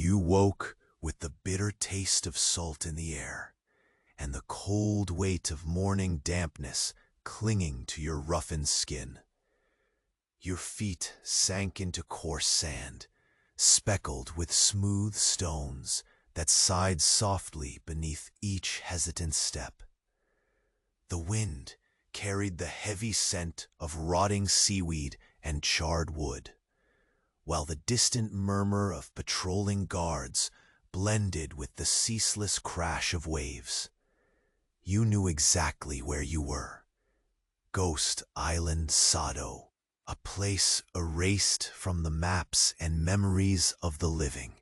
You woke with the bitter taste of salt in the air, and the cold weight of morning dampness clinging to your roughened skin. Your feet sank into coarse sand, speckled with smooth stones that sighed softly beneath each hesitant step. The wind carried the heavy scent of rotting seaweed and charred wood, while the distant murmur of patrolling guards blended with the ceaseless crash of waves. You knew exactly where you were. Ghost Island Sado, a place erased from the maps and memories of the living.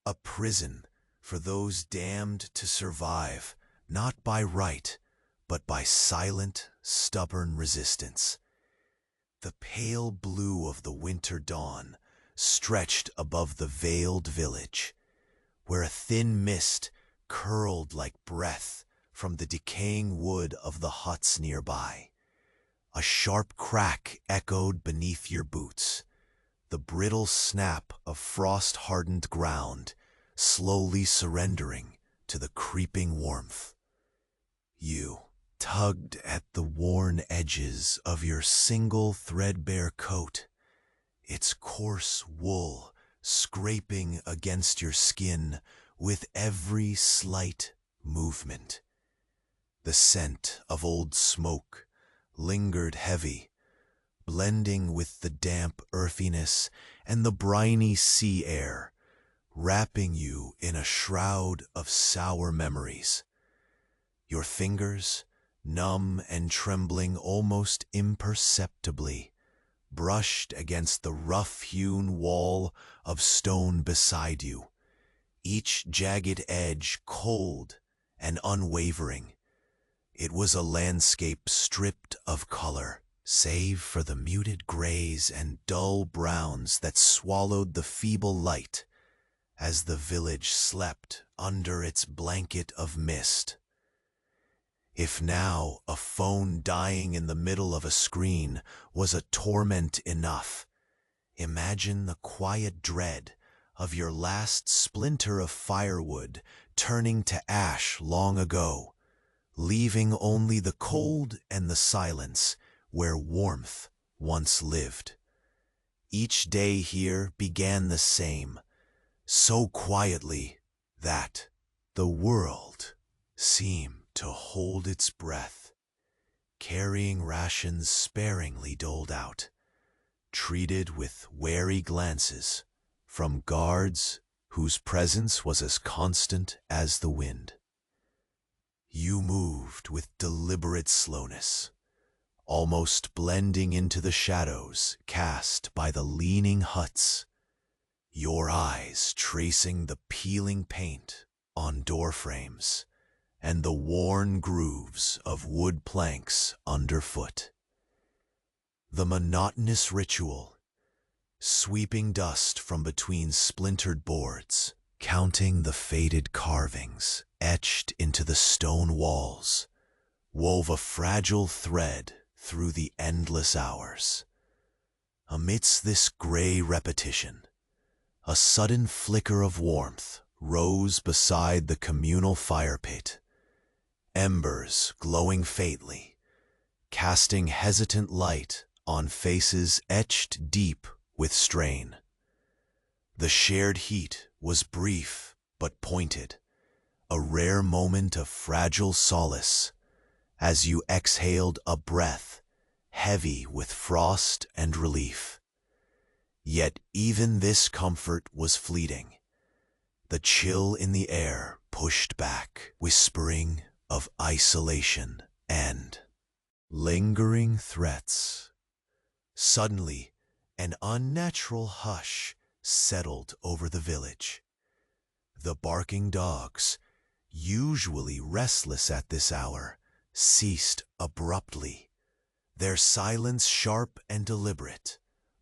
A prison for those damned to survive, not by right, but by silent, stubborn resistance. The pale blue of the winter dawn stretched above the veiled village, where a thin mist curled like breath from the decaying wood of the huts nearby. A sharp crack echoed beneath your boots, the brittle snap of frost-hardened ground slowly surrendering to the creeping warmth. You tugged at the worn edges of your single threadbare coat, its coarse wool scraping against your skin with every slight movement. The scent of old smoke lingered heavy, blending with the damp earthiness and the briny sea air, wrapping you in a shroud of sour memories. Your fingers, numb and trembling almost imperceptibly, brushed against the rough-hewn wall of stone beside you, each jagged edge cold and unwavering. It was a landscape stripped of color, save for the muted grays and dull browns that swallowed the feeble light as the village slept under its blanket of mist. If now a phone dying in the middle of a screen was a torment enough, imagine the quiet dread of your last splinter of firewood turning to ash long ago, leaving only the cold and the silence where warmth once lived. Each day here began the same, so quietly that the world seemed to hold its breath, carrying rations sparingly doled out, treated with wary glances from guards whose presence was as constant as the wind. You moved with deliberate slowness, almost blending into the shadows cast by the leaning huts, your eyes tracing the peeling paint on door frames and the worn grooves of wood planks underfoot. The monotonous ritual, sweeping dust from between splintered boards, counting the faded carvings etched into the stone walls, wove a fragile thread through the endless hours. Amidst this gray repetition, a sudden flicker of warmth rose beside the communal fire pit, embers glowing faintly, casting hesitant light on faces etched deep with strain. The shared heat was brief but pointed, a rare moment of fragile solace as you exhaled a breath heavy with frost and relief. Yet even this comfort was fleeting. The chill in the air pushed back, whispering of isolation and lingering threats. Suddenly, an unnatural hush settled over the village. The barking dogs, usually restless at this hour, ceased abruptly, their silence sharp and deliberate,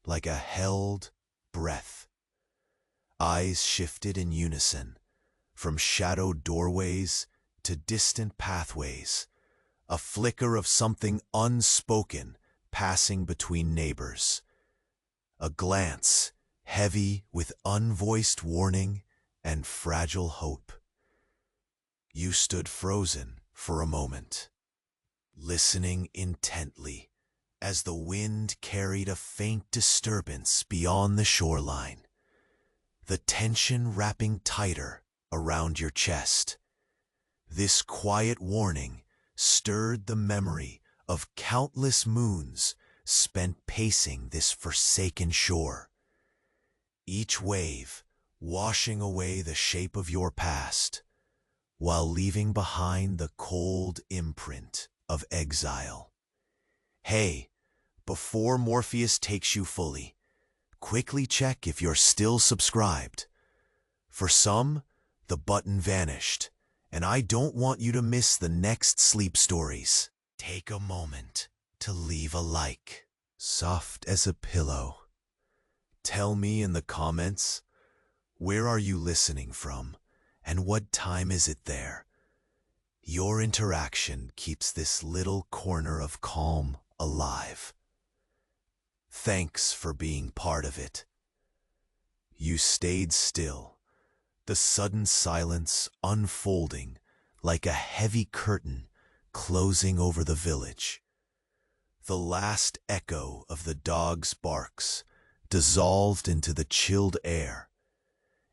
like a held breath. Eyes shifted in unison, from shadowed doorways to distant pathways, a flicker of something unspoken passing between neighbors. A glance, heavy with unvoiced warning and fragile hope. You stood frozen for a moment, listening intently as the wind carried a faint disturbance beyond the shoreline, the tension wrapping tighter around your chest. This quiet warning stirred the memory of countless moons spent pacing this forsaken shore, each wave washing away the shape of your past, while leaving behind the cold imprint of exile. Hey, before Morpheus takes you fully, quickly check if you're still subscribed. For some, the button vanished, and I don't want you to miss the next sleep stories. Take a moment to leave a like, soft as a pillow. Tell me in the comments, where are you listening from, and what time is it there? Your interaction keeps this little corner of calm alive. Thanks for being part of it. You stayed still, the sudden silence unfolding like a heavy curtain closing over the village. The last echo of the dog's barks dissolved into the chilled air,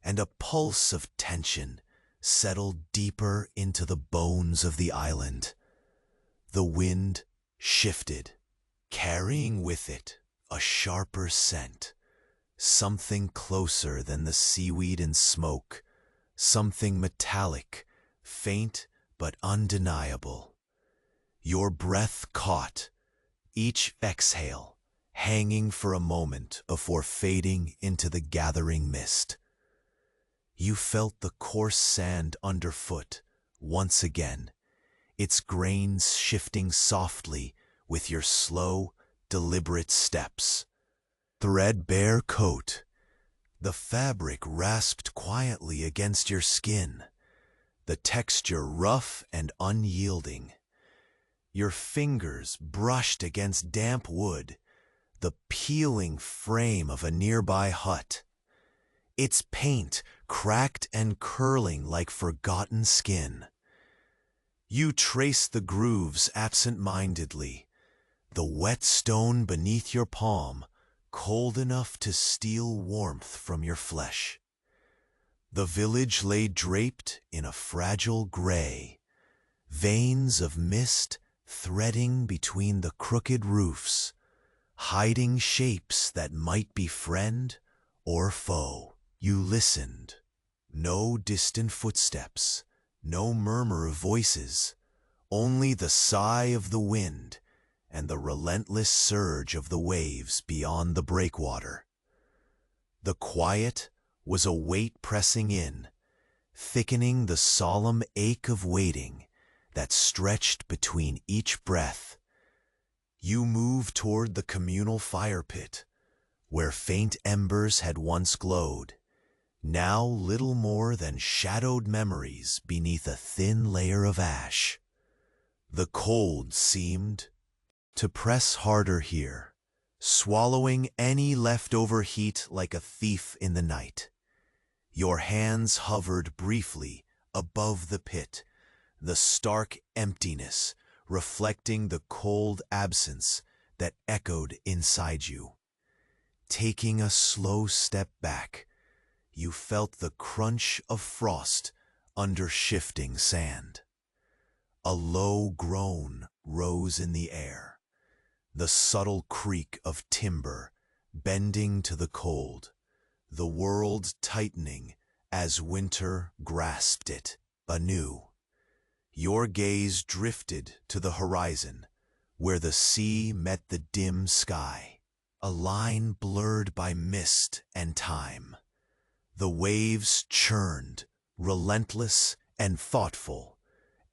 and a pulse of tension settled deeper into the bones of the island. The wind shifted, carrying with it a sharper scent, something closer than the seaweed and smoke, something metallic, faint but undeniable. Your breath caught, each exhale hanging for a moment before fading into the gathering mist. You felt the coarse sand underfoot once again, its grains shifting softly with your slow, deliberate steps. Threadbare coat, the fabric rasped quietly against your skin, the texture rough and unyielding. Your fingers brushed against damp wood, the peeling frame of a nearby hut, its paint cracked and curling like forgotten skin. You traced the grooves absent-mindedly, the wet stone beneath your palm cold enough to steal warmth from your flesh. The village lay draped in a fragile gray, veins of mist threading between the crooked roofs, hiding shapes that might be friend or foe. You listened. No distant footsteps, no murmur of voices, only the sigh of the wind and the relentless surge of the waves beyond the breakwater. The quiet was a weight pressing in, thickening the solemn ache of waiting that stretched between each breath. You moved toward the communal fire pit, where faint embers had once glowed, now little more than shadowed memories beneath a thin layer of ash. The cold seemed to press harder here, swallowing any leftover heat like a thief in the night. Your hands hovered briefly above the pit, the stark emptiness reflecting the cold absence that echoed inside you. Taking a slow step back, you felt the crunch of frost under shifting sand. A low groan rose in the air, the subtle creak of timber bending to the cold, the world tightening as winter grasped it anew. Your gaze drifted to the horizon, where the sea met the dim sky, a line blurred by mist and time. The waves churned, relentless and thoughtful,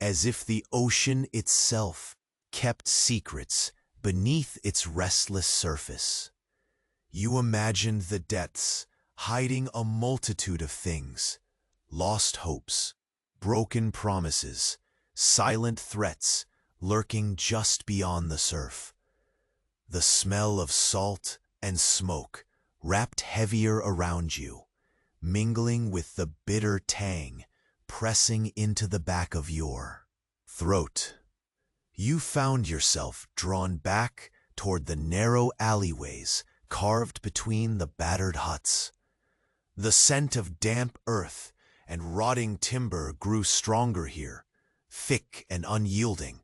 as if the ocean itself kept secrets beneath its restless surface. You imagined the depths hiding a multitude of things, lost hopes, broken promises, silent threats lurking just beyond the surf. The smell of salt and smoke wrapped heavier around you, mingling with the bitter tang pressing into the back of your throat. You found yourself drawn back toward the narrow alleyways carved between the battered huts. The scent of damp earth and rotting timber grew stronger here, thick and unyielding.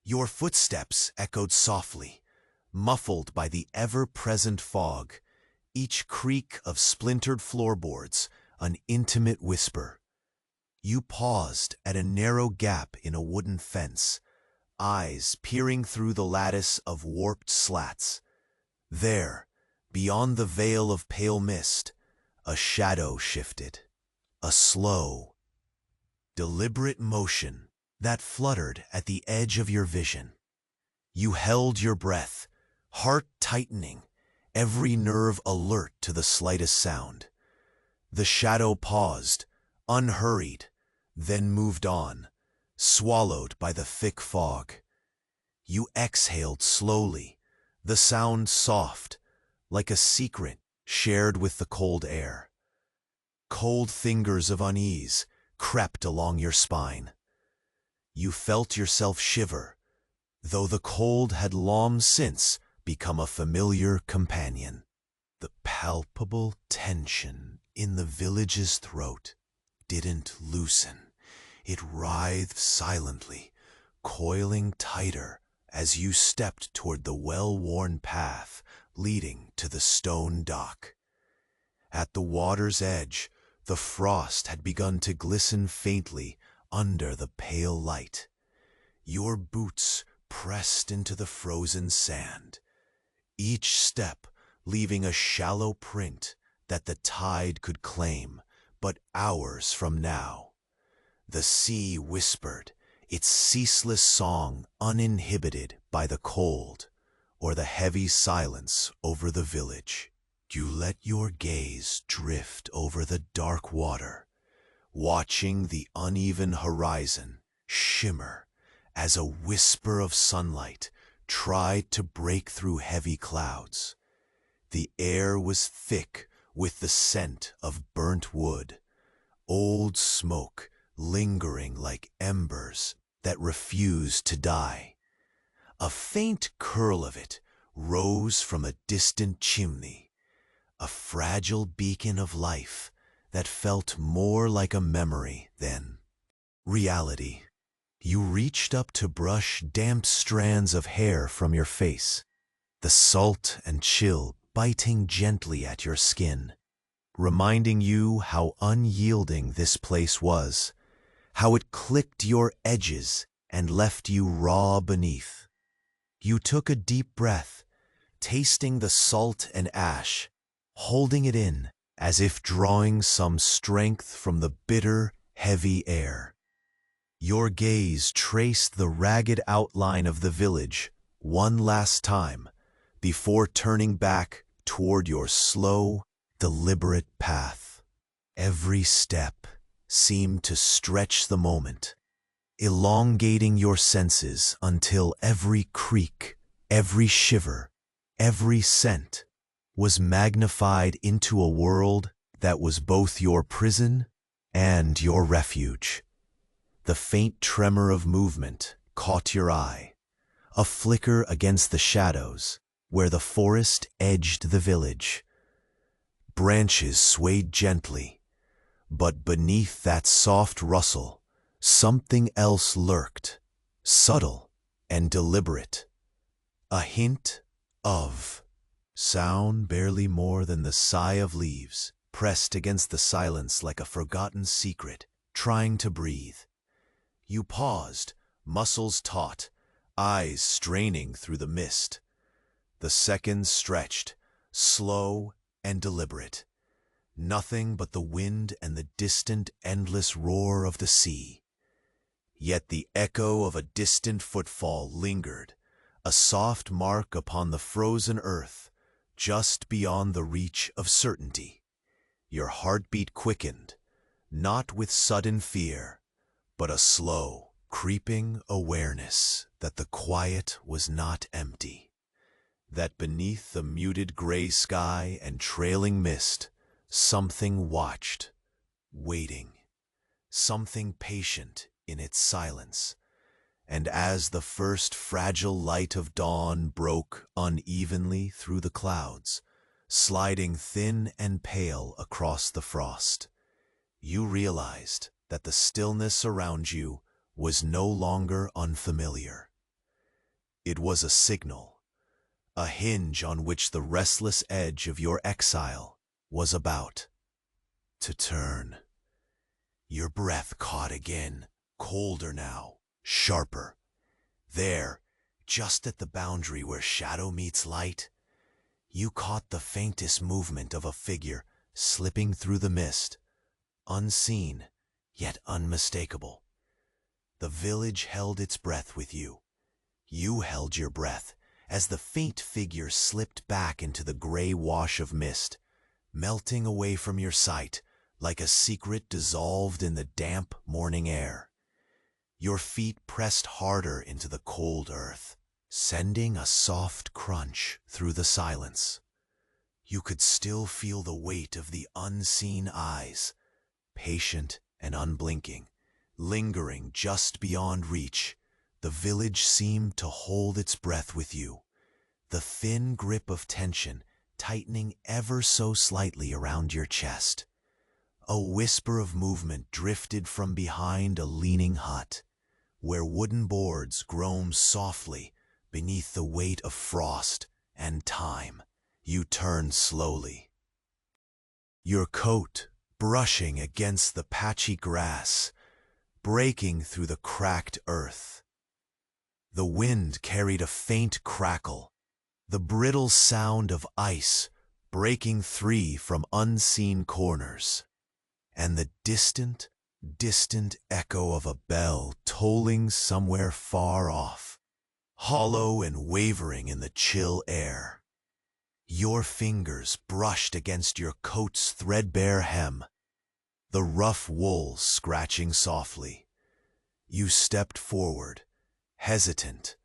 Your footsteps echoed softly, muffled by the ever-present fog, each creak of splintered floorboards an intimate whisper. You paused at a narrow gap in a wooden fence, eyes peering through the lattice of warped slats. There, beyond the veil of pale mist, a shadow shifted, a slow, deliberate motion that fluttered at the edge of your vision. You held your breath, heart tightening, every nerve alert to the slightest sound. The shadow paused, unhurried, then moved on, swallowed by the thick fog. You exhaled slowly, the sound soft, like a secret shared with the cold air. Cold fingers of unease crept along your spine. You felt yourself shiver, though the cold had long since become a familiar companion. The palpable tension in the village's throat didn't loosen. It writhed silently, coiling tighter as you stepped toward the well-worn path leading to the stone dock. At the water's edge, the frost had begun to glisten faintly under the pale light. Your boots pressed into the frozen sand, each step leaving a shallow print that the tide could claim but hours from now. The sea whispered, its ceaseless song uninhibited by the cold or the heavy silence over the village. You let your gaze drift over the dark water, watching the uneven horizon shimmer as a whisper of sunlight tried to break through heavy clouds. The air was thick with the scent of burnt wood, old smoke lingering like embers that refused to die. A faint curl of it rose from a distant chimney, a fragile beacon of life that felt more like a memory than reality. You reached up to brush damp strands of hair from your face, the salt and chill biting gently at your skin, reminding you how unyielding this place was, how it clipped your edges and left you raw beneath. You took a deep breath, tasting the salt and ash, holding it in as if drawing some strength from the bitter, heavy air. Your gaze traced the ragged outline of the village one last time before turning back toward your slow, deliberate path. Every step seemed to stretch the moment, elongating your senses until every creak, every shiver, every scent was magnified into a world that was both your prison and your refuge. The faint tremor of movement caught your eye, a flicker against the shadows where the forest edged the village. Branches swayed gently, but beneath that soft rustle, something else lurked, subtle and deliberate. A hint of sound barely more than the sigh of leaves, pressed against the silence like a forgotten secret, trying to breathe. You paused, muscles taut, eyes straining through the mist. The seconds stretched, slow and deliberate. Nothing but the wind and the distant, endless roar of the sea. Yet the echo of a distant footfall lingered, a soft mark upon the frozen earth, just beyond the reach of certainty. Your heartbeat quickened, not with sudden fear, but a slow, creeping awareness that the quiet was not empty, that beneath the muted gray sky and trailing mist, Something watched, waiting, something patient in its silence. And as the first fragile light of dawn broke unevenly through the clouds, sliding thin and pale across the frost, you realized that the stillness around you was no longer unfamiliar. It was a signal, a hinge on which the restless edge of your exile was about to turn. Your breath caught again, colder now, sharper. There, just at the boundary where shadow meets light, you caught the faintest movement of a figure slipping through the mist, unseen yet unmistakable. The village held its breath with you. You held your breath as the faint figure slipped back into the gray wash of mist, melting away from your sight like a secret dissolved in the damp morning air. Your feet pressed harder into the cold earth, sending a soft crunch through the silence. You could still feel the weight of the unseen eyes, patient and unblinking, lingering just beyond reach. The village seemed to hold its breath with you, the thin grip of tension tightening ever so slightly around your chest. A whisper of movement drifted from behind a leaning hut, where wooden boards groaned softly beneath the weight of frost and time. You turned slowly, your coat brushing against the patchy grass, breaking through the cracked earth. The wind carried a faint crackle, the brittle sound of ice breaking free from unseen corners, and the distant echo of a bell tolling somewhere far off, hollow and wavering in the chill air. Your fingers brushed against your coat's threadbare hem, the rough wool scratching softly. You stepped forward, hesitant,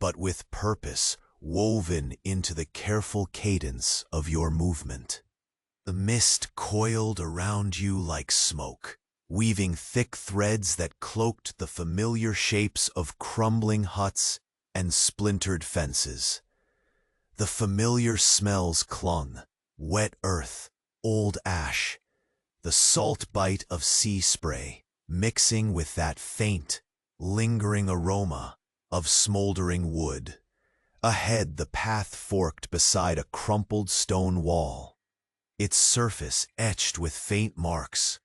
but with purpose woven into the careful cadence of your movement. The mist coiled around you like smoke, weaving thick threads that cloaked the familiar shapes of crumbling huts and splintered fences. The familiar smells clung: wet earth, old ash, the salt bite of sea spray, mixing with that faint, lingering aroma of smoldering wood. Ahead, the path forked beside a crumpled stone wall, its surface etched with faint marks,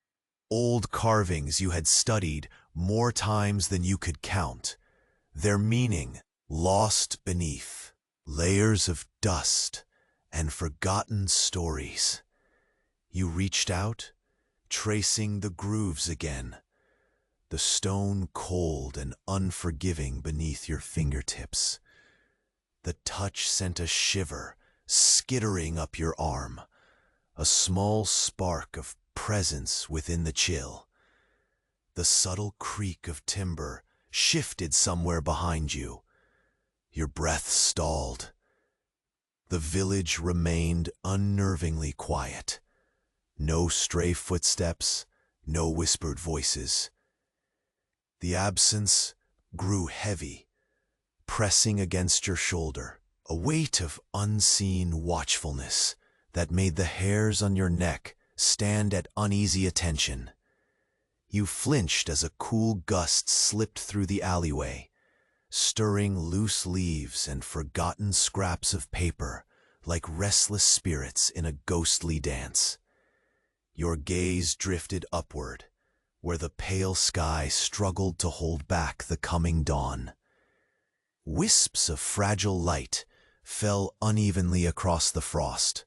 old carvings you had studied more times than you could count, their meaning lost beneath layers of dust and forgotten stories. You reached out, tracing the grooves again, the stone cold and unforgiving beneath your fingertips. The touch sent a shiver skittering up your arm, a small spark of presence within the chill. The subtle creak of timber shifted somewhere behind you. Your breath stalled. The village remained unnervingly quiet. No stray footsteps, no whispered voices. The absence grew heavy, pressing against your shoulder, a weight of unseen watchfulness that made the hairs on your neck stand at uneasy attention. You flinched as a cool gust slipped through the alleyway, stirring loose leaves and forgotten scraps of paper like restless spirits in a ghostly dance. Your gaze drifted upward, where the pale sky struggled to hold back the coming dawn. Wisps of fragile light fell unevenly across the frost,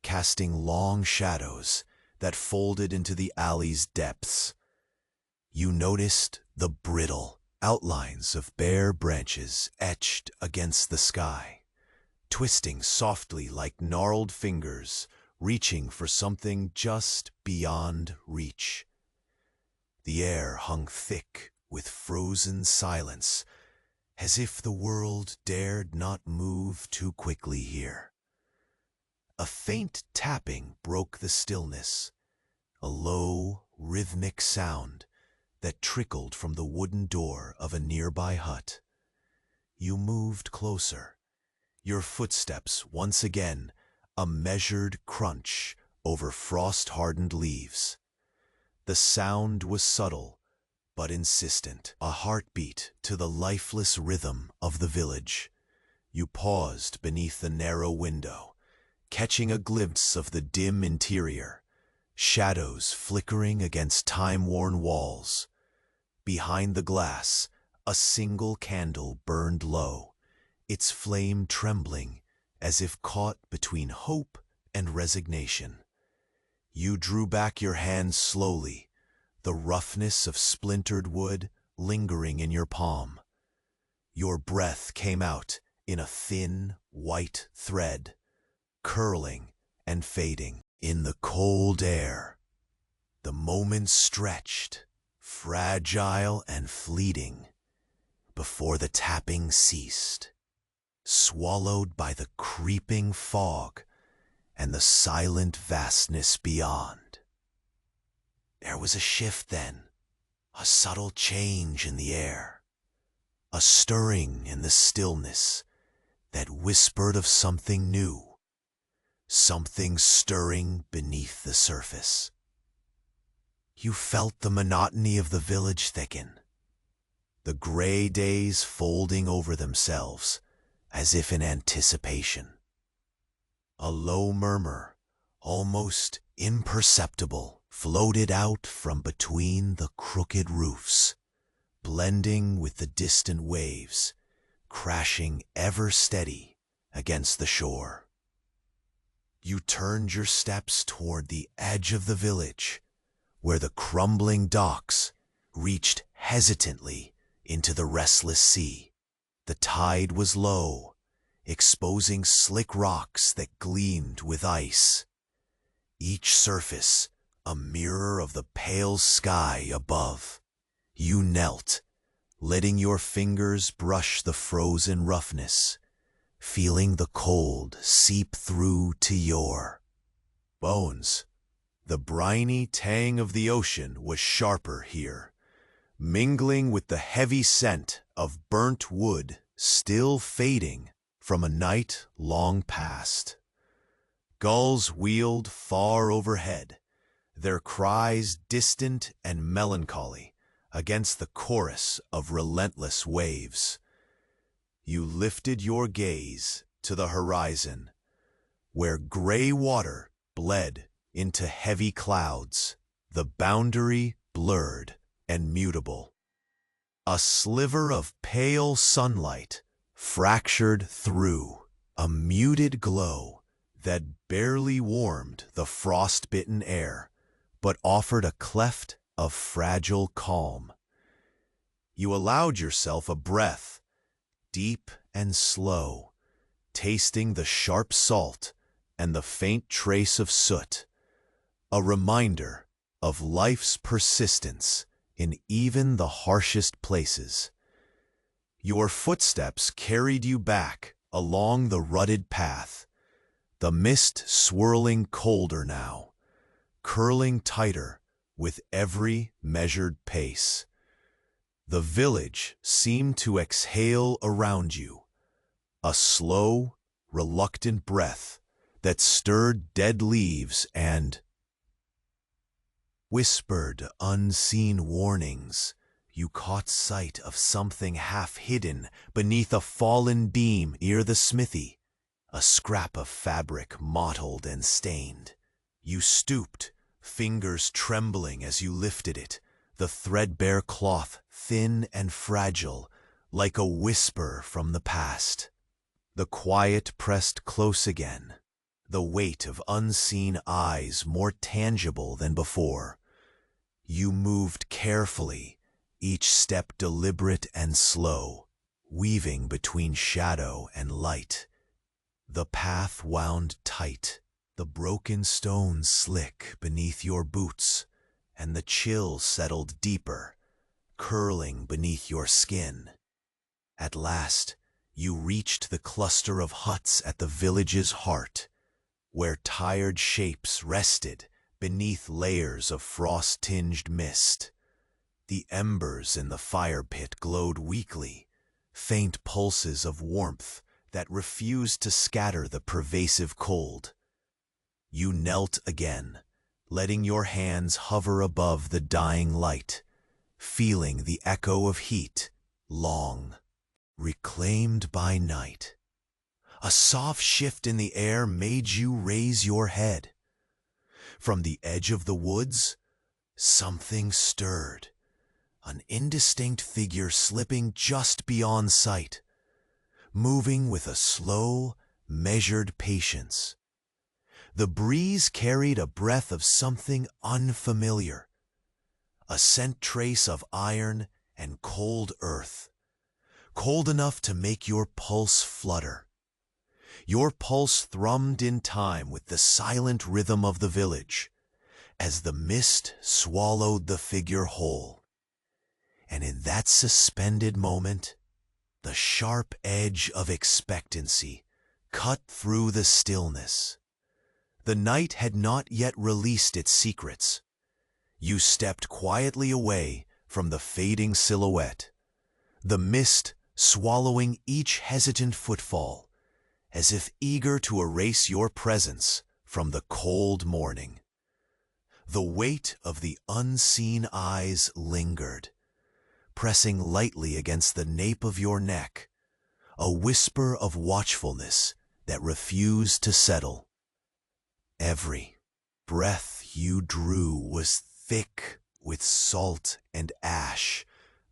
casting long shadows that folded into the alley's depths. You noticed the brittle outlines of bare branches etched against the sky, twisting softly like gnarled fingers, reaching for something just beyond reach. The air hung thick with frozen silence, as if the world dared not move too quickly here. A faint tapping broke the stillness, a low, rhythmic sound that trickled from the wooden door of a nearby hut. You moved closer, your footsteps once again a measured crunch over frost-hardened leaves. The sound was subtle but insistent, a heartbeat to the lifeless rhythm of the village. You paused beneath the narrow window, catching a glimpse of the dim interior, shadows flickering against time-worn walls. Behind the glass, a single candle burned low, its flame trembling as if caught between hope and resignation. You drew back your hand slowly, the roughness of splintered wood lingering in your palm. Your breath came out in a thin, white thread, curling and fading in the cold air. The moments stretched, fragile and fleeting, before the tapping ceased, swallowed by the creeping fog and the silent vastness beyond. There was a shift then, a subtle change in the air, a stirring in the stillness that whispered of something new, something stirring beneath the surface. You felt the monotony of the village thicken, the gray days folding over themselves as if in anticipation. A low murmur, almost imperceptible, floated out from between the crooked roofs, blending with the distant waves, crashing ever steady against the shore. You turned your steps toward the edge of the village, where the crumbling docks reached hesitantly into the restless sea. The tide was low, exposing slick rocks that gleamed with ice, each surface a mirror of the pale sky above. You knelt, letting your fingers brush the frozen roughness, feeling the cold seep through to your bones. The briny tang of the ocean was sharper here, mingling with the heavy scent of burnt wood still fading from a night long past. Gulls wheeled far overhead, their cries distant and melancholy against the chorus of relentless waves. You lifted your gaze to the horizon, where gray water bled into heavy clouds, the boundary blurred and mutable. A sliver of pale sunlight fractured through, a muted glow that barely warmed the frost-bitten air, but offered a cleft of fragile calm. You allowed yourself a breath, deep and slow, tasting the sharp salt and the faint trace of soot, a reminder of life's persistence in even the harshest places. Your footsteps carried you back along the rutted path, the mist swirling colder now, curling tighter with every measured pace. The village seemed to exhale around you, a slow, reluctant breath that stirred dead leaves and whispered unseen warnings. You caught sight of something half hidden beneath a fallen beam near the smithy, a scrap of fabric mottled and stained. You stooped, fingers trembling as you lifted it, the threadbare cloth thin and fragile, like a whisper from the past. The quiet pressed close again, the weight of unseen eyes more tangible than before. You moved carefully, each step deliberate and slow, weaving between shadow and light. The path wound tight, the broken stones slick beneath your boots, and the chill settled deeper, curling beneath your skin. At last, you reached the cluster of huts at the village's heart, where tired shapes rested beneath layers of frost-tinged mist. The embers in the fire pit glowed weakly, faint pulses of warmth that refused to scatter the pervasive cold. You knelt again, letting your hands hover above the dying light, feeling the echo of heat, long reclaimed by night. A soft shift in the air made you raise your head. From the edge of the woods, something stirred, an indistinct figure slipping just beyond sight, moving with a slow, measured patience. The breeze carried a breath of something unfamiliar, a scent trace of iron and cold earth, cold enough to make your pulse flutter. Your pulse thrummed in time with the silent rhythm of the village, as the mist swallowed the figure whole. And in that suspended moment, the sharp edge of expectancy cut through the stillness. The night had not yet released its secrets. You stepped quietly away from the fading silhouette, the mist swallowing each hesitant footfall, as if eager to erase your presence from the cold morning. The weight of the unseen eyes lingered, pressing lightly against the nape of your neck, a whisper of watchfulness that refused to settle. Every breath you drew was thick with salt and ash,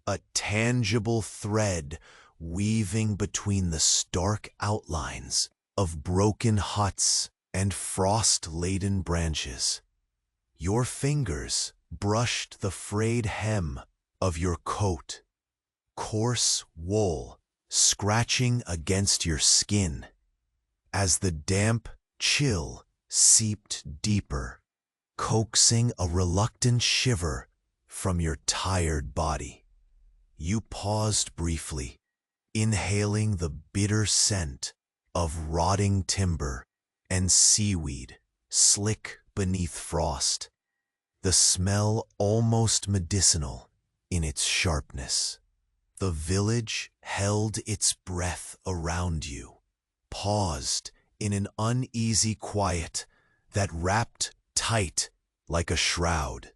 a tangible thread weaving between the stark outlines of broken huts and frost-laden branches. Your fingers brushed the frayed hem of your coat, coarse wool scratching against your skin, as the damp chill seeped deeper, coaxing a reluctant shiver from your tired body. You paused briefly, inhaling the bitter scent of rotting timber and seaweed slick beneath frost, the smell almost medicinal in its sharpness. The village held its breath around you, paused in an uneasy quiet that wrapped tight like a shroud.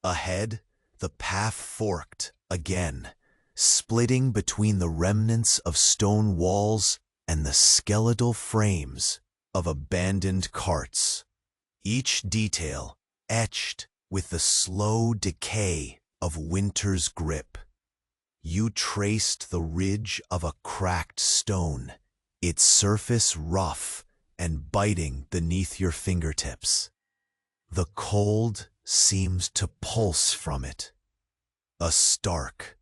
Ahead, the path forked again, splitting between the remnants of stone walls and the skeletal frames of abandoned carts, each detail etched with the slow decay of winter's grip. You traced the ridge of a cracked stone, its surface rough and biting beneath your fingertips. The cold seemed to pulse from it, a stark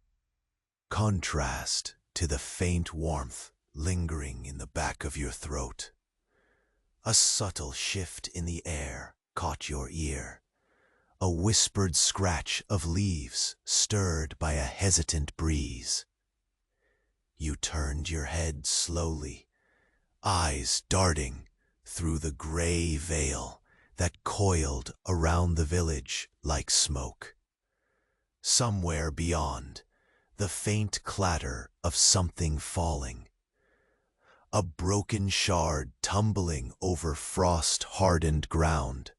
contrast to the faint warmth lingering in the back of your throat. A subtle shift in the air caught your ear, a whispered scratch of leaves stirred by a hesitant breeze. You turned your head slowly, eyes darting through the gray veil that coiled around the village like smoke. Somewhere beyond, the faint clatter of something falling, a broken shard tumbling over frost-hardened ground.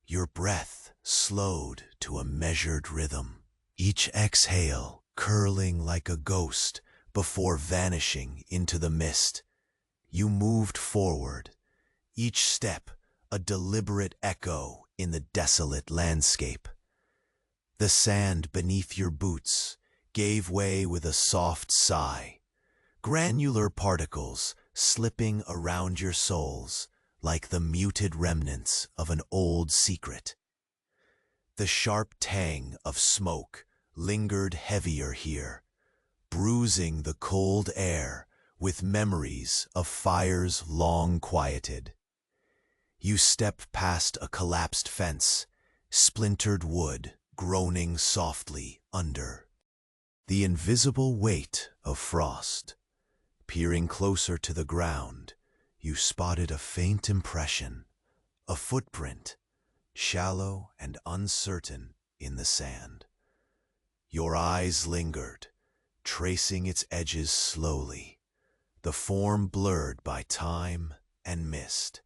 Your breath slowed to a measured rhythm, each exhale curling like a ghost before vanishing into the mist. You moved forward, each step a deliberate echo in the desolate landscape. The sand beneath your boots gave way with a soft sigh, granular particles slipping around your soles like the muted remnants of an old secret. The sharp tang of smoke lingered heavier here, bruising the cold air with memories of fires long quieted. You stepped past a collapsed fence, splintered wood groaning softly under the invisible weight of frost. Peering closer to the ground, you spotted a faint impression, a footprint, shallow and uncertain in the sand. Your eyes lingered, tracing its edges slowly, the form blurred by time and mist.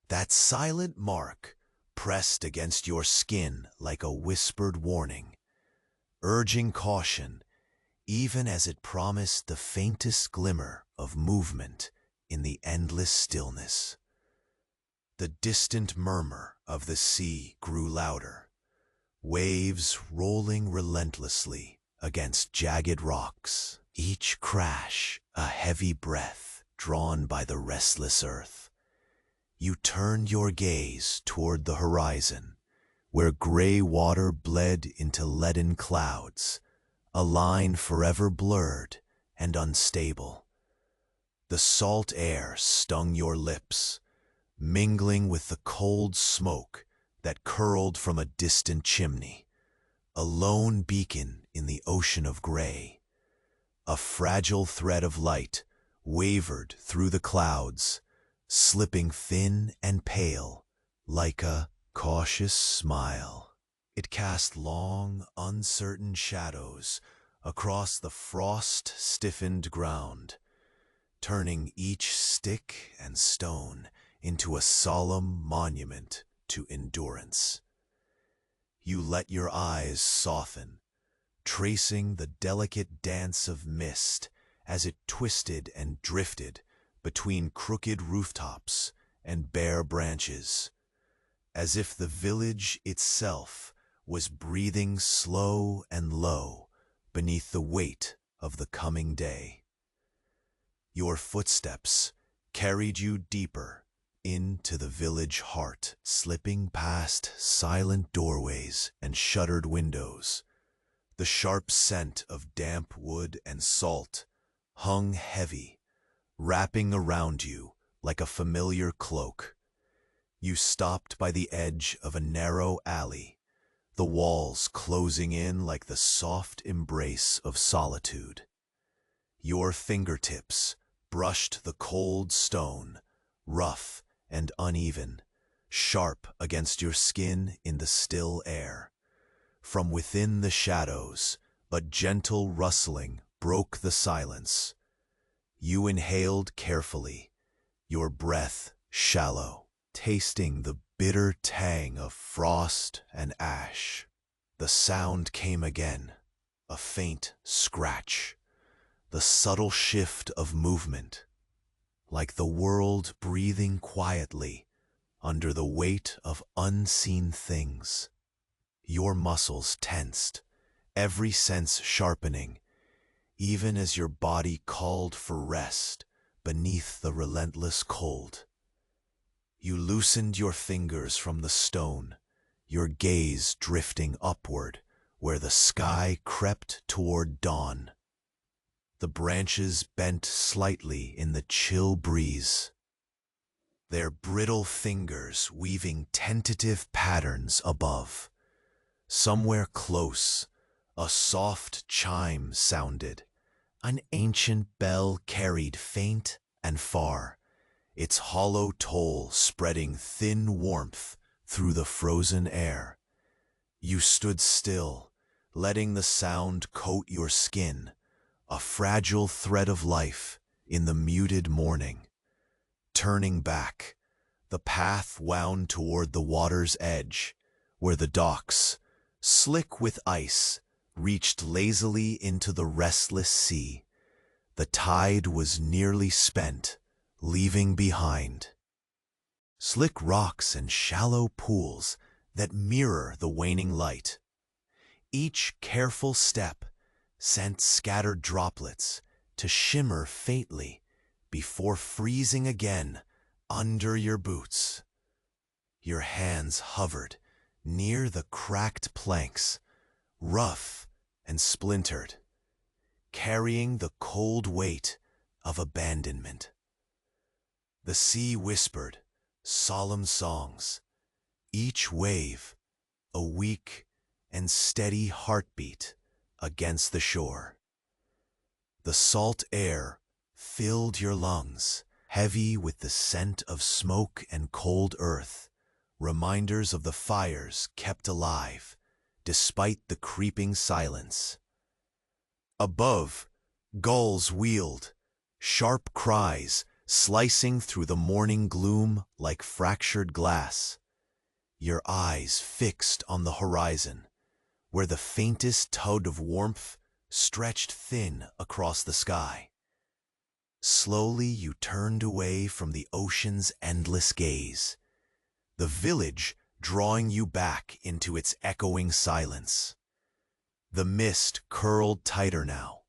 That silent mark pressed against your skin like a whispered warning, urging caution even as it promised the faintest glimmer of movement in the endless stillness. The distant murmur of the sea grew louder, waves rolling relentlessly against jagged rocks, each crash a heavy breath drawn by the restless earth. You turned your gaze toward the horizon, where gray water bled into leaden clouds, a line forever blurred and unstable. The salt air stung your lips, mingling with the cold smoke that curled from a distant chimney, a lone beacon in the ocean of gray. A fragile thread of light wavered through the clouds, slipping thin and pale like a cautious smile. It cast long, uncertain shadows across the frost-stiffened ground, turning each stick and stone into a solemn monument to endurance. You let your eyes soften, tracing the delicate dance of mist as it twisted and drifted between crooked rooftops and bare branches, as if the village itself was breathing slow and low beneath the weight of the coming day. Your footsteps carried you deeper into the village heart, slipping past silent doorways and shuttered windows. The sharp scent of damp wood and salt hung heavy, wrapping around you like a familiar cloak. You stopped by the edge of a narrow alley, the walls closing in like the soft embrace of solitude. Your fingertips brushed the cold stone, rough and uneven, sharp against your skin in the still air. From within the shadows, a gentle rustling broke the silence. You inhaled carefully, your breath shallow, tasting the bitter tang of frost and ash. The sound came again, a faint scratch, the subtle shift of movement, like the world breathing quietly under the weight of unseen things. Your muscles tensed, every sense sharpening, even as your body called for rest beneath the relentless cold. You loosened your fingers from the stone, your gaze drifting upward where the sky crept toward dawn. The branches bent slightly in the chill breeze, their brittle fingers weaving tentative patterns above. Somewhere close, a soft chime sounded. An ancient bell carried faint and far, its hollow toll spreading thin warmth through the frozen air. You stood still, letting the sound coat your skin, a fragile thread of life in the muted morning. Turning back, the path wound toward the water's edge, where the docks, slick with ice, reached lazily into the restless sea. The tide was nearly spent, leaving behind slick rocks and shallow pools that mirror the waning light. Each careful step sent scattered droplets to shimmer faintly before freezing again under your boots. Your hands hovered near the cracked planks, rough and splintered, carrying the cold weight of abandonment. The sea whispered solemn songs, each wave a weak and steady heartbeat against the shore. The salt air filled your lungs, heavy with the scent of smoke and cold earth, reminders of the fires kept alive, despite the creeping silence. Above, gulls wheeled, sharp cries slicing through the morning gloom like fractured glass. Your eyes fixed on the horizon, where the faintest tug of warmth stretched thin across the sky. Slowly you turned away from the ocean's endless gaze, the village drawing you back into its echoing silence. The mist curled tighter now,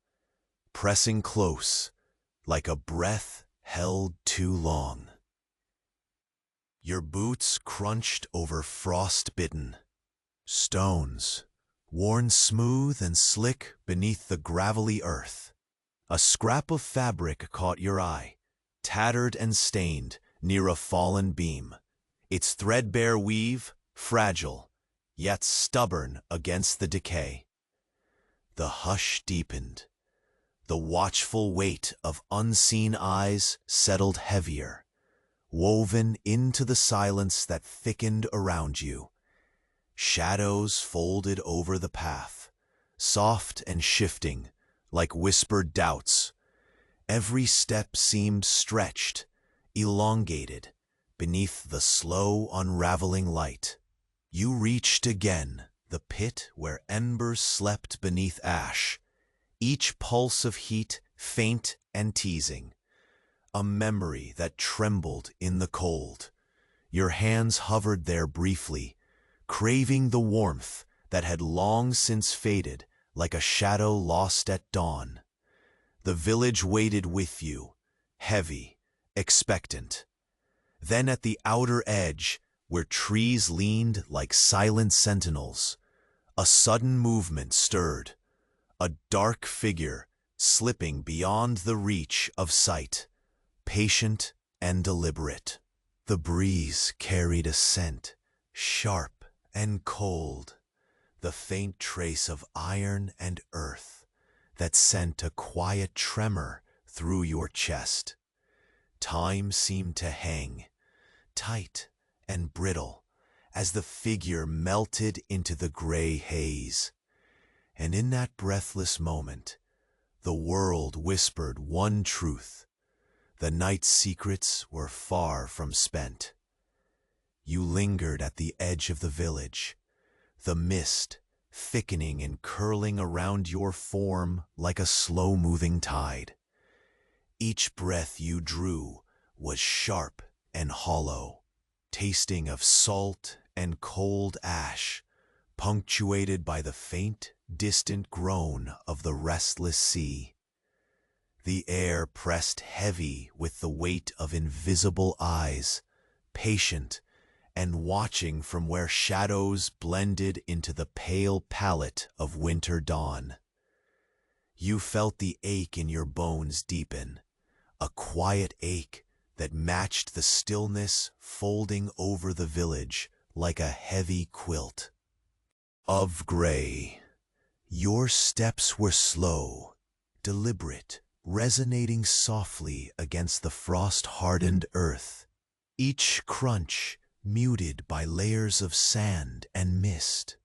pressing close, like a breath held too long. Your boots crunched over frost-bitten stones, worn smooth and slick beneath the gravelly earth. A scrap of fabric caught your eye, tattered and stained near a fallen beam, its threadbare weave fragile, yet stubborn against the decay. The hush deepened. The watchful weight of unseen eyes settled heavier, woven into the silence that thickened around you. Shadows folded over the path, soft and shifting, like whispered doubts. Every step seemed stretched, elongated, beneath the slow unraveling light. You reached again the pit where embers slept beneath ash, each pulse of heat faint and teasing, a memory that trembled in the cold. Your hands hovered there briefly, craving the warmth that had long since faded like a shadow lost at dawn. The village waited with you, heavy, expectant. Then at the outer edge, where trees leaned like silent sentinels, a sudden movement stirred, a dark figure slipping beyond the reach of sight, patient and deliberate. The breeze carried a scent, sharp and cold, the faint trace of iron and earth that sent a quiet tremor through your chest. Time seemed to hang, tight and brittle, as the figure melted into the gray haze. And in that breathless moment, the world whispered one truth: the night's secrets were far from spent. You lingered at the edge of the village, the mist thickening and curling around your form like a slow-moving tide. Each breath you drew was sharp and hollow, tasting of salt and cold ash, punctuated by the faint, distant groan of the restless sea. The air pressed heavy with the weight of invisible eyes, patient and watching from where shadows blended into the pale palette of winter dawn. You felt the ache in your bones deepen, a quiet ache that matched the stillness folding over the village like a heavy quilt. Of gray, your steps were slow, deliberate, resonating softly against the frost-hardened earth, each crunch muted by layers of sand and mist.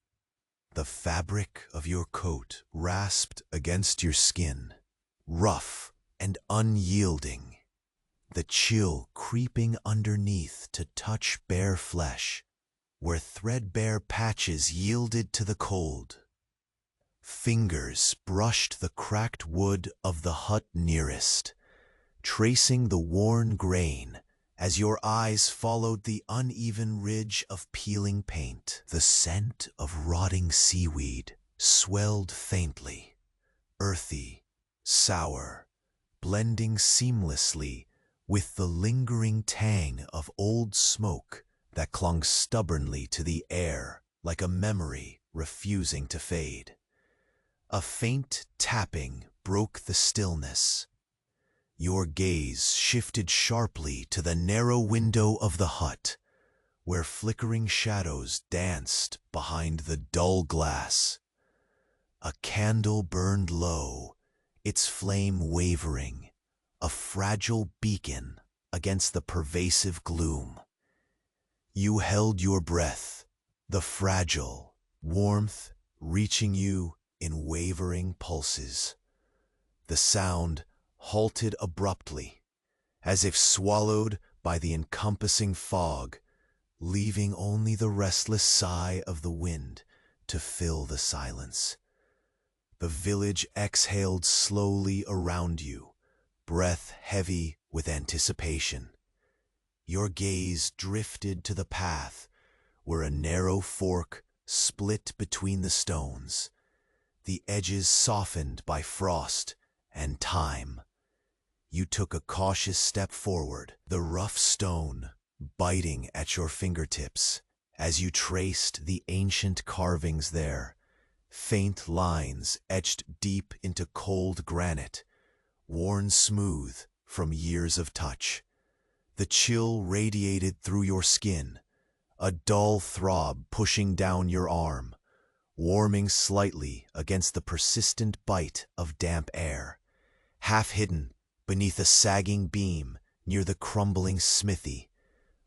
The fabric of your coat rasped against your skin, rough and unyielding, the chill creeping underneath to touch bare flesh, where threadbare patches yielded to the cold. Fingers brushed the cracked wood of the hut nearest, tracing the worn grain as your eyes followed the uneven ridge of peeling paint. The scent of rotting seaweed swelled faintly, earthy, sour, blending seamlessly with the lingering tang of old smoke that clung stubbornly to the air like a memory refusing to fade. A faint tapping broke the stillness. Your gaze shifted sharply to the narrow window of the hut, where flickering shadows danced behind the dull glass. A candle burned low, its flame wavering, a fragile beacon against the pervasive gloom. You held your breath, the fragile warmth reaching you in wavering pulses. The sound halted abruptly, as if swallowed by the encompassing fog, leaving only the restless sigh of the wind to fill the silence. The village exhaled slowly around you, breath heavy with anticipation. Your gaze drifted to the path where a narrow fork split between the stones, the edges softened by frost and time. You took a cautious step forward, the rough stone biting at your fingertips as you traced the ancient carvings there, faint lines etched deep into cold granite, worn smooth from years of touch. The chill radiated through your skin, a dull throb pushing down your arm, warming slightly against the persistent bite of damp air. Half hidden beneath a sagging beam near the crumbling smithy,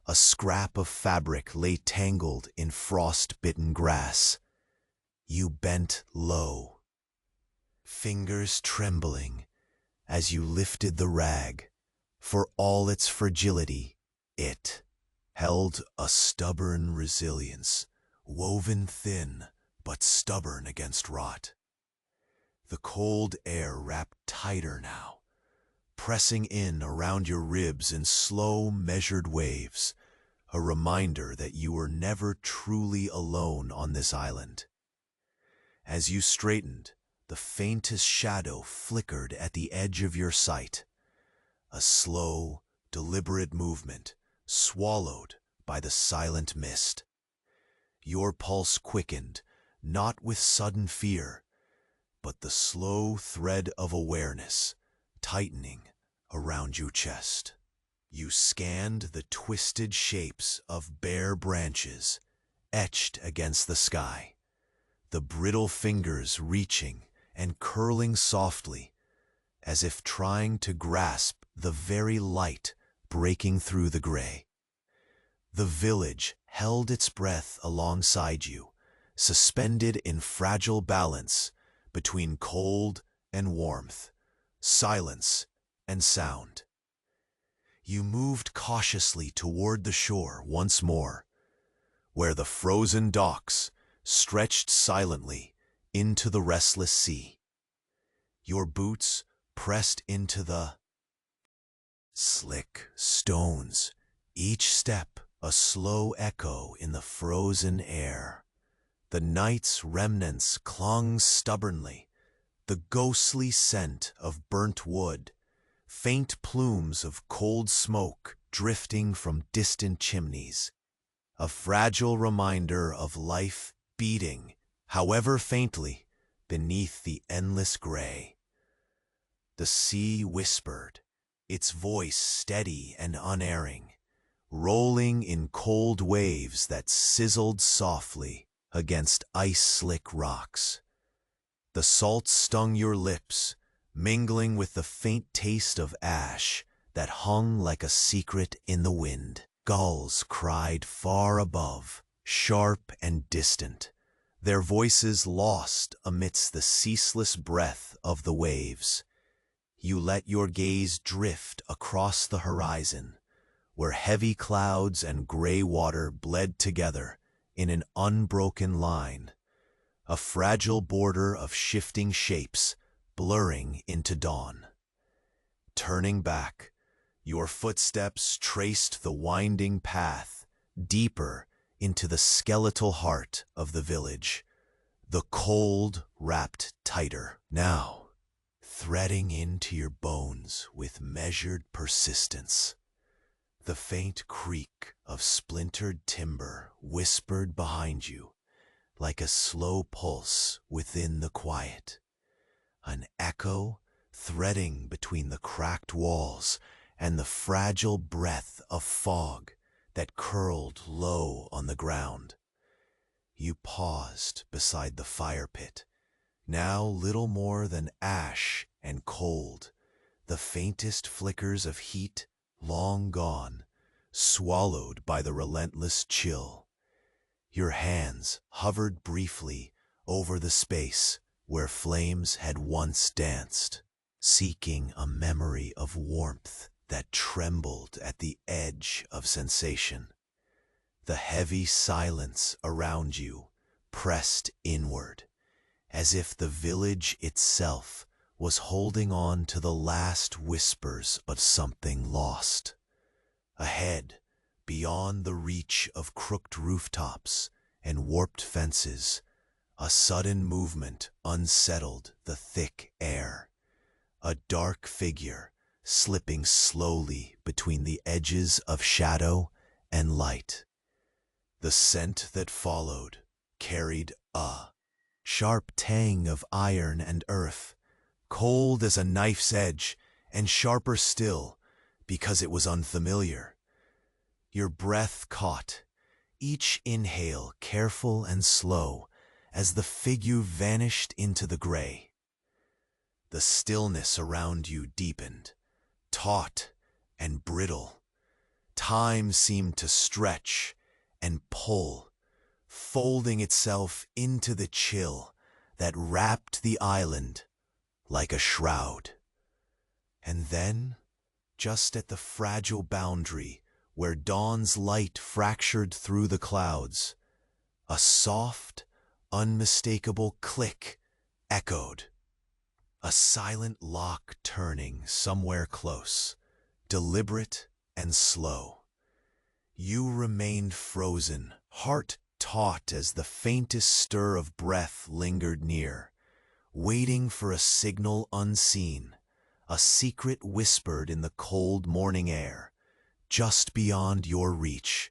a scrap of fabric lay tangled in frost-bitten grass. You bent low, fingers trembling as you lifted the rag. For all its fragility, it held a stubborn resilience, woven thin but stubborn against rot. The cold air wrapped tighter now, pressing in around your ribs in slow, measured waves, a reminder that you were never truly alone on this island. As you straightened, the faintest shadow flickered at the edge of your sight, a slow, deliberate movement swallowed by the silent mist. Your pulse quickened, not with sudden fear, but the slow thread of awareness tightening around your chest. You scanned the twisted shapes of bare branches etched against the sky, the brittle fingers reaching and curling softly, as if trying to grasp the very light breaking through the gray. The village held its breath alongside you, suspended in fragile balance between cold and warmth, silence and sound. You moved cautiously toward the shore once more, where the frozen docks stretched silently into the restless sea. Your boots pressed into the slick stones, each step a slow echo in the frozen air. The night's remnants clung stubbornly, the ghostly scent of burnt wood, faint plumes of cold smoke drifting from distant chimneys, a fragile reminder of life beating, however faintly, beneath the endless gray. The sea whispered, its voice steady and unerring, rolling in cold waves that sizzled softly against ice-slick rocks. The salt stung your lips, mingling with the faint taste of ash that hung like a secret in the wind. Gulls cried far above, sharp and distant, their voices lost amidst the ceaseless breath of the waves. You let your gaze drift across the horizon, where heavy clouds and gray water bled together in an unbroken line, a fragile border of shifting shapes blurring into dawn. Turning back, your footsteps traced the winding path deeper into the skeletal heart of the village, the cold wrapped tighter now, threading into your bones with measured persistence. The faint creak of splintered timber whispered behind you, like a slow pulse within the quiet, an echo threading between the cracked walls and the fragile breath of fog that curled low on the ground. You paused beside the fire pit, now little more than ash and cold, the faintest flickers of heat long gone, swallowed by the relentless chill. Your hands hovered briefly over the space where flames had once danced, seeking a memory of warmth that trembled at the edge of sensation. The heavy silence around you pressed inward, as if the village itself was holding on to the last whispers of something lost. Ahead, beyond the reach of crooked rooftops and warped fences, a sudden movement unsettled the thick air. A dark figure slipping slowly between the edges of shadow and light. The scent that followed carried a sharp tang of iron and earth, cold as a knife's edge and sharper still because it was unfamiliar. Your breath caught, each inhale careful and slow as the figure vanished into the gray. The stillness around you deepened, taut and brittle. Time seemed to stretch and pull, folding itself into the chill that wrapped the island like a shroud. And then, just at the fragile boundary where dawn's light fractured through the clouds, a soft, unmistakable click echoed. A silent lock turning somewhere close, deliberate and slow. You remained frozen, heart taut as the faintest stir of breath lingered near, waiting for a signal unseen, a secret whispered in the cold morning air, just beyond your reach.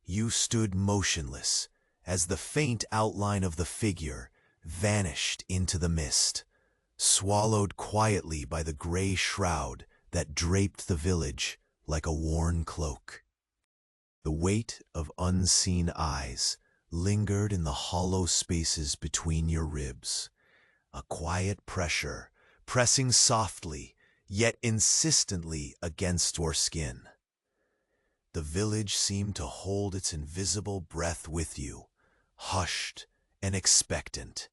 You stood motionless as the faint outline of the figure vanished into the mist, swallowed quietly by the gray shroud that draped the village like a worn cloak. The weight of unseen eyes lingered in the hollow spaces between your ribs, a quiet pressure pressing softly yet insistently against your skin. The village seemed to hold its invisible breath with you, hushed and expectant,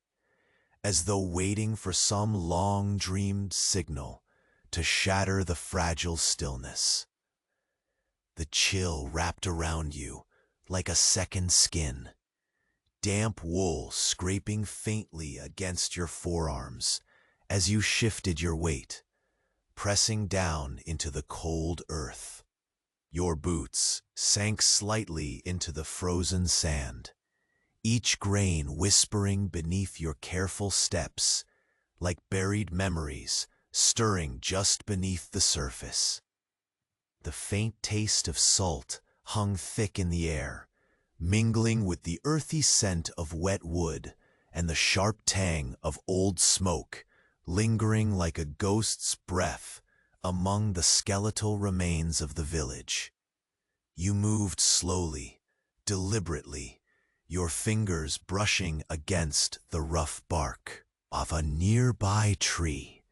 as though waiting for some long-dreamed signal to shatter the fragile stillness. The chill wrapped around you like a second skin, damp wool scraping faintly against your forearms as you shifted your weight, pressing down into the cold earth. Your boots sank slightly into the frozen sand, each grain whispering beneath your careful steps, like buried memories stirring just beneath the surface. The faint taste of salt hung thick in the air, mingling with the earthy scent of wet wood and the sharp tang of old smoke, lingering like a ghost's breath among the skeletal remains of the village. You moved slowly, deliberately, your fingers brushing against the rough bark of a nearby tree,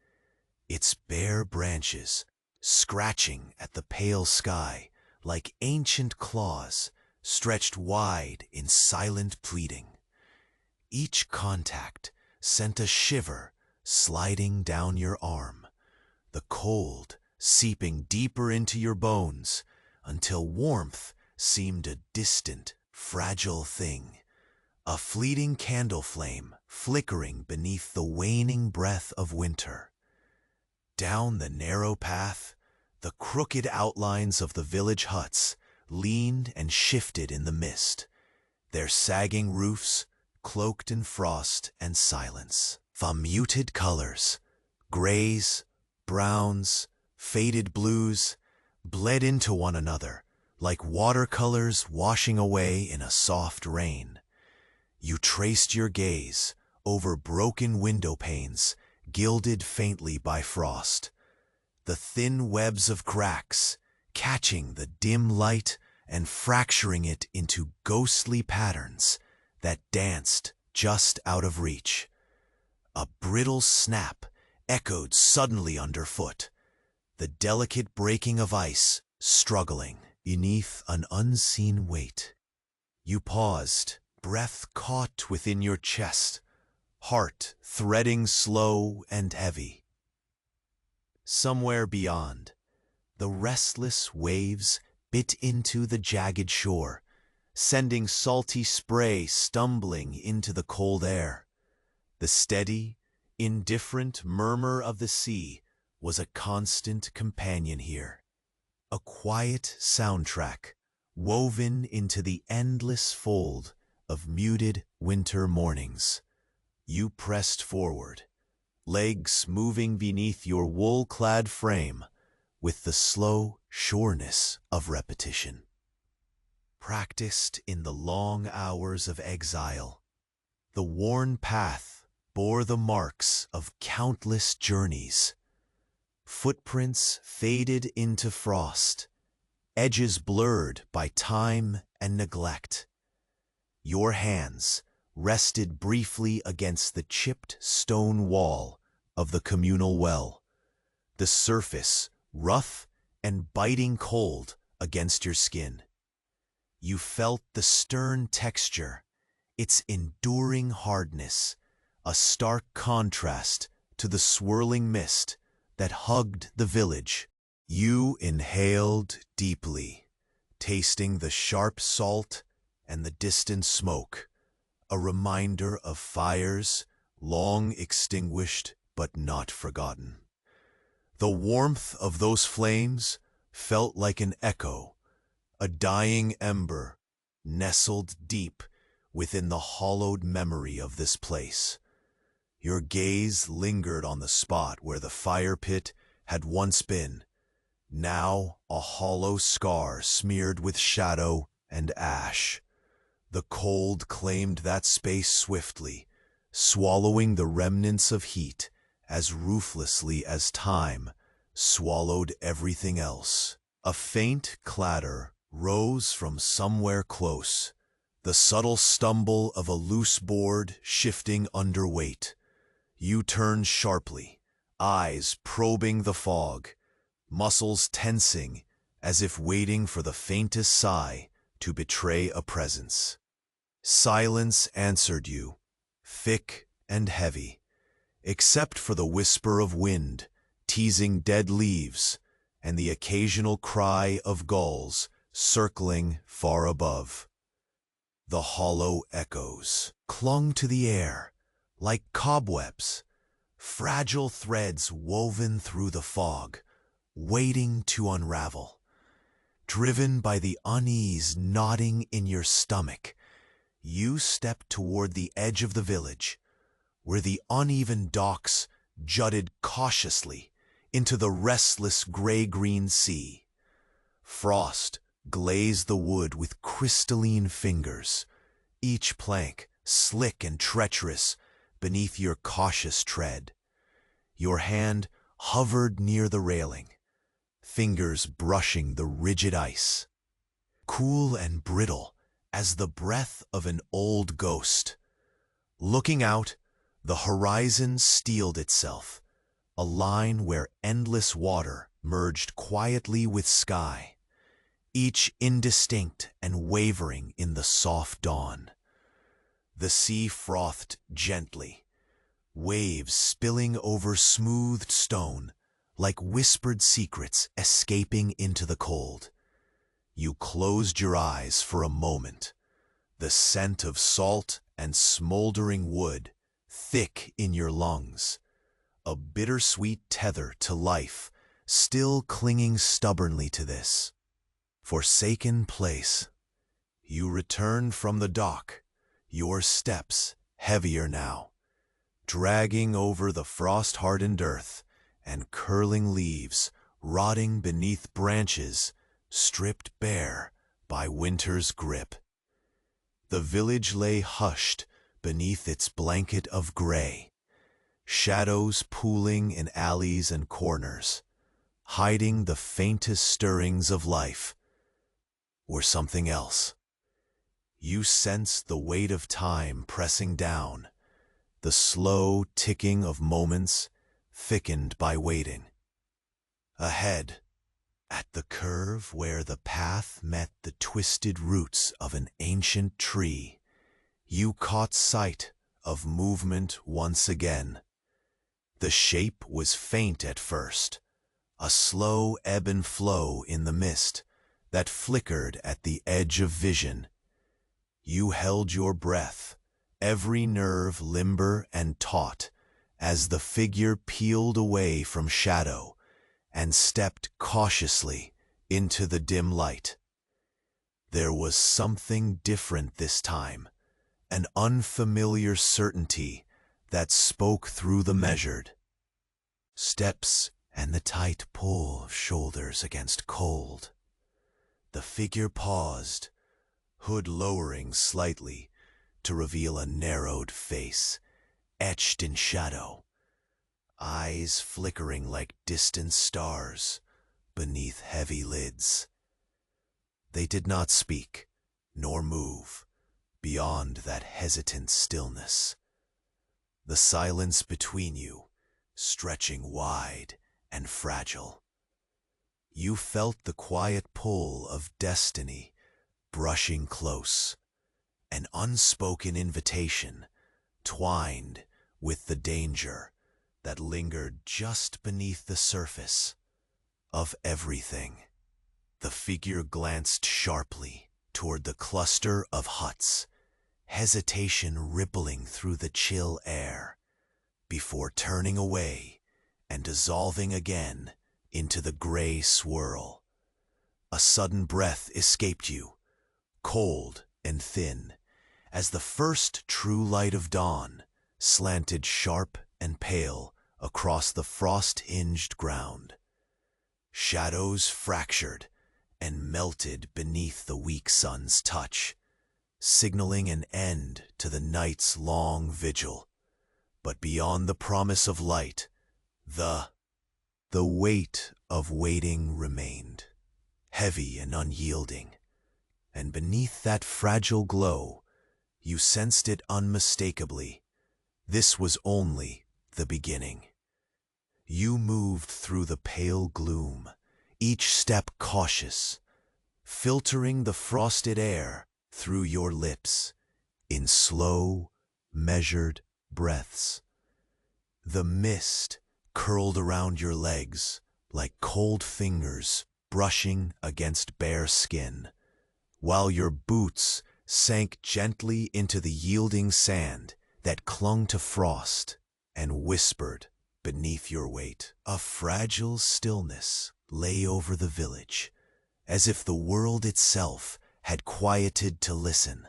its bare branches scratching at the pale sky like ancient claws stretched wide in silent pleading. Each contact sent a shiver sliding down your arm, the cold seeping deeper into your bones until warmth seemed a distant, fragile thing, a fleeting candle flame flickering beneath the waning breath of winter. Down the narrow path, the crooked outlines of the village huts leaned and shifted in the mist, their sagging roofs cloaked in frost and silence. The muted colors, grays, browns, faded blues, bled into one another like watercolors washing away in a soft rain. You traced your gaze over broken window panes gilded faintly by frost, the thin webs of cracks catching the dim light and fracturing it into ghostly patterns that danced just out of reach. A brittle snap echoed suddenly underfoot, the delicate breaking of ice, struggling beneath an unseen weight. You paused, breath caught within your chest, heart threading slow and heavy. Somewhere beyond, the restless waves bit into the jagged shore, sending salty spray stumbling into the cold air. The steady, indifferent murmur of the sea was a constant companion here, a quiet soundtrack woven into the endless fold of muted winter mornings. You pressed forward, legs moving beneath your wool-clad frame with the slow sureness of repetition. Practiced in the long hours of exile, the worn path bore the marks of countless journeys. Footprints faded into frost, edges blurred by time and neglect. Your hands rested briefly against the chipped stone wall of the communal well, the surface rough and biting cold against your skin. You felt the stern texture, its enduring hardness, a stark contrast to the swirling mist that hugged the village. You inhaled deeply, tasting the sharp salt and the distant smoke, a reminder of fires long extinguished but not forgotten. The warmth of those flames felt like an echo, a dying ember nestled deep within the hollowed memory of this place. Your gaze lingered on the spot where the fire pit had once been, now a hollow scar smeared with shadow and ash. The cold claimed that space swiftly, swallowing the remnants of heat as ruthlessly as time swallowed everything else. A faint clatter rose from somewhere close, the subtle stumble of a loose board shifting under weight. You turned sharply, eyes probing the fog, muscles tensing as if waiting for the faintest sigh to betray a presence. Silence answered you, thick and heavy, except for the whisper of wind teasing dead leaves and the occasional cry of gulls circling far above. The hollow echoes clung to the air like cobwebs, fragile threads woven through the fog, waiting to unravel. Driven by the unease knotting in your stomach, you stepped toward the edge of the village, where the uneven docks jutted cautiously into the restless gray-green sea. Frost glazed the wood with crystalline fingers, each plank slick and treacherous beneath your cautious tread. Your hand hovered near the railing, fingers brushing the rigid ice, cool and brittle as the breath of an old ghost. Looking out, the horizon steeled itself, a line where endless water merged quietly with sky, each indistinct and wavering in the soft dawn. The sea frothed gently, waves spilling over smoothed stone like whispered secrets escaping into the cold. You closed your eyes for a moment, the scent of salt and smoldering wood thick in your lungs, a bittersweet tether to life still clinging stubbornly to this forsaken place. You returned from the dock, your steps heavier now, dragging over the frost-hardened earth and curling leaves rotting beneath branches stripped bare by winter's grip. The village lay hushed beneath its blanket of gray, shadows pooling in alleys and corners, hiding the faintest stirrings of life, or something else. You sensed the weight of time pressing down, the slow ticking of moments thickened by waiting. Ahead, at the curve where the path met the twisted roots of an ancient tree, you caught sight of movement once again. The shape was faint at first, a slow ebb and flow in the mist that flickered at the edge of vision. You held your breath, every nerve limber and taut, as the figure peeled away from shadow and stepped cautiously into the dim light. There was something different this time, an unfamiliar certainty that spoke through the measured steps and the tight pull of shoulders against cold. The figure paused, hood lowering slightly to reveal a narrowed face, etched in shadow, eyes flickering like distant stars beneath heavy lids. They did not speak, nor move, beyond that hesitant stillness. The silence between you, stretching wide and fragile. You felt the quiet pull of destiny brushing close, an unspoken invitation twined with the danger that lingered just beneath the surface of everything. The figure glanced sharply toward the cluster of huts, hesitation rippling through the chill air, before turning away and dissolving again into the gray swirl. A sudden breath escaped you, cold and thin, as the first true light of dawn slanted sharp and pale across the frost-hinged ground. Shadows fractured and melted beneath the weak sun's touch, signaling an end to the night's long vigil. But beyond the promise of light, the weight of waiting remained, heavy and unyielding, and beneath that fragile glow, you sensed it unmistakably. This was only the beginning. You moved through the pale gloom, each step cautious, filtering the frosted air through your lips in slow, measured breaths. The mist curled around your legs like cold fingers brushing against bare skin, while your boots sank gently into the yielding sand that clung to frost and whispered beneath your weight. A fragile stillness lay over the village, as if the world itself had quieted to listen.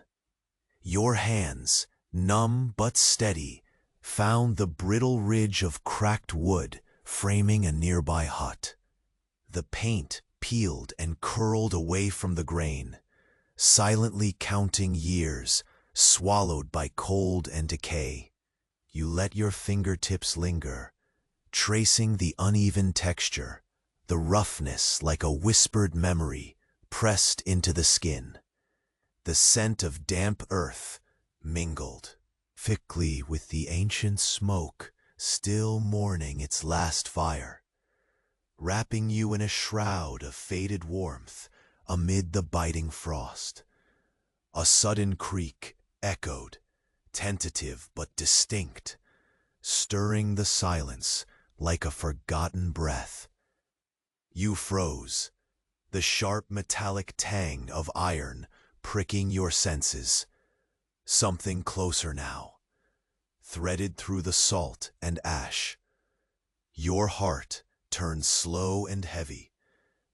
Your hands, numb but steady, found the brittle ridge of cracked wood framing a nearby hut. The paint peeled and curled away from the grain, silently counting years swallowed by cold and decay. You let your fingertips linger, tracing the uneven texture, the roughness like a whispered memory pressed into the skin. The scent of damp earth mingled thickly with the ancient smoke still mourning its last fire, wrapping you in a shroud of faded warmth amid the biting frost. A sudden creak echoed, tentative but distinct, stirring the silence like a forgotten breath. You froze, the sharp metallic tang of iron pricking your senses. Something closer now, threaded through the salt and ash. Your heart turned slow and heavy,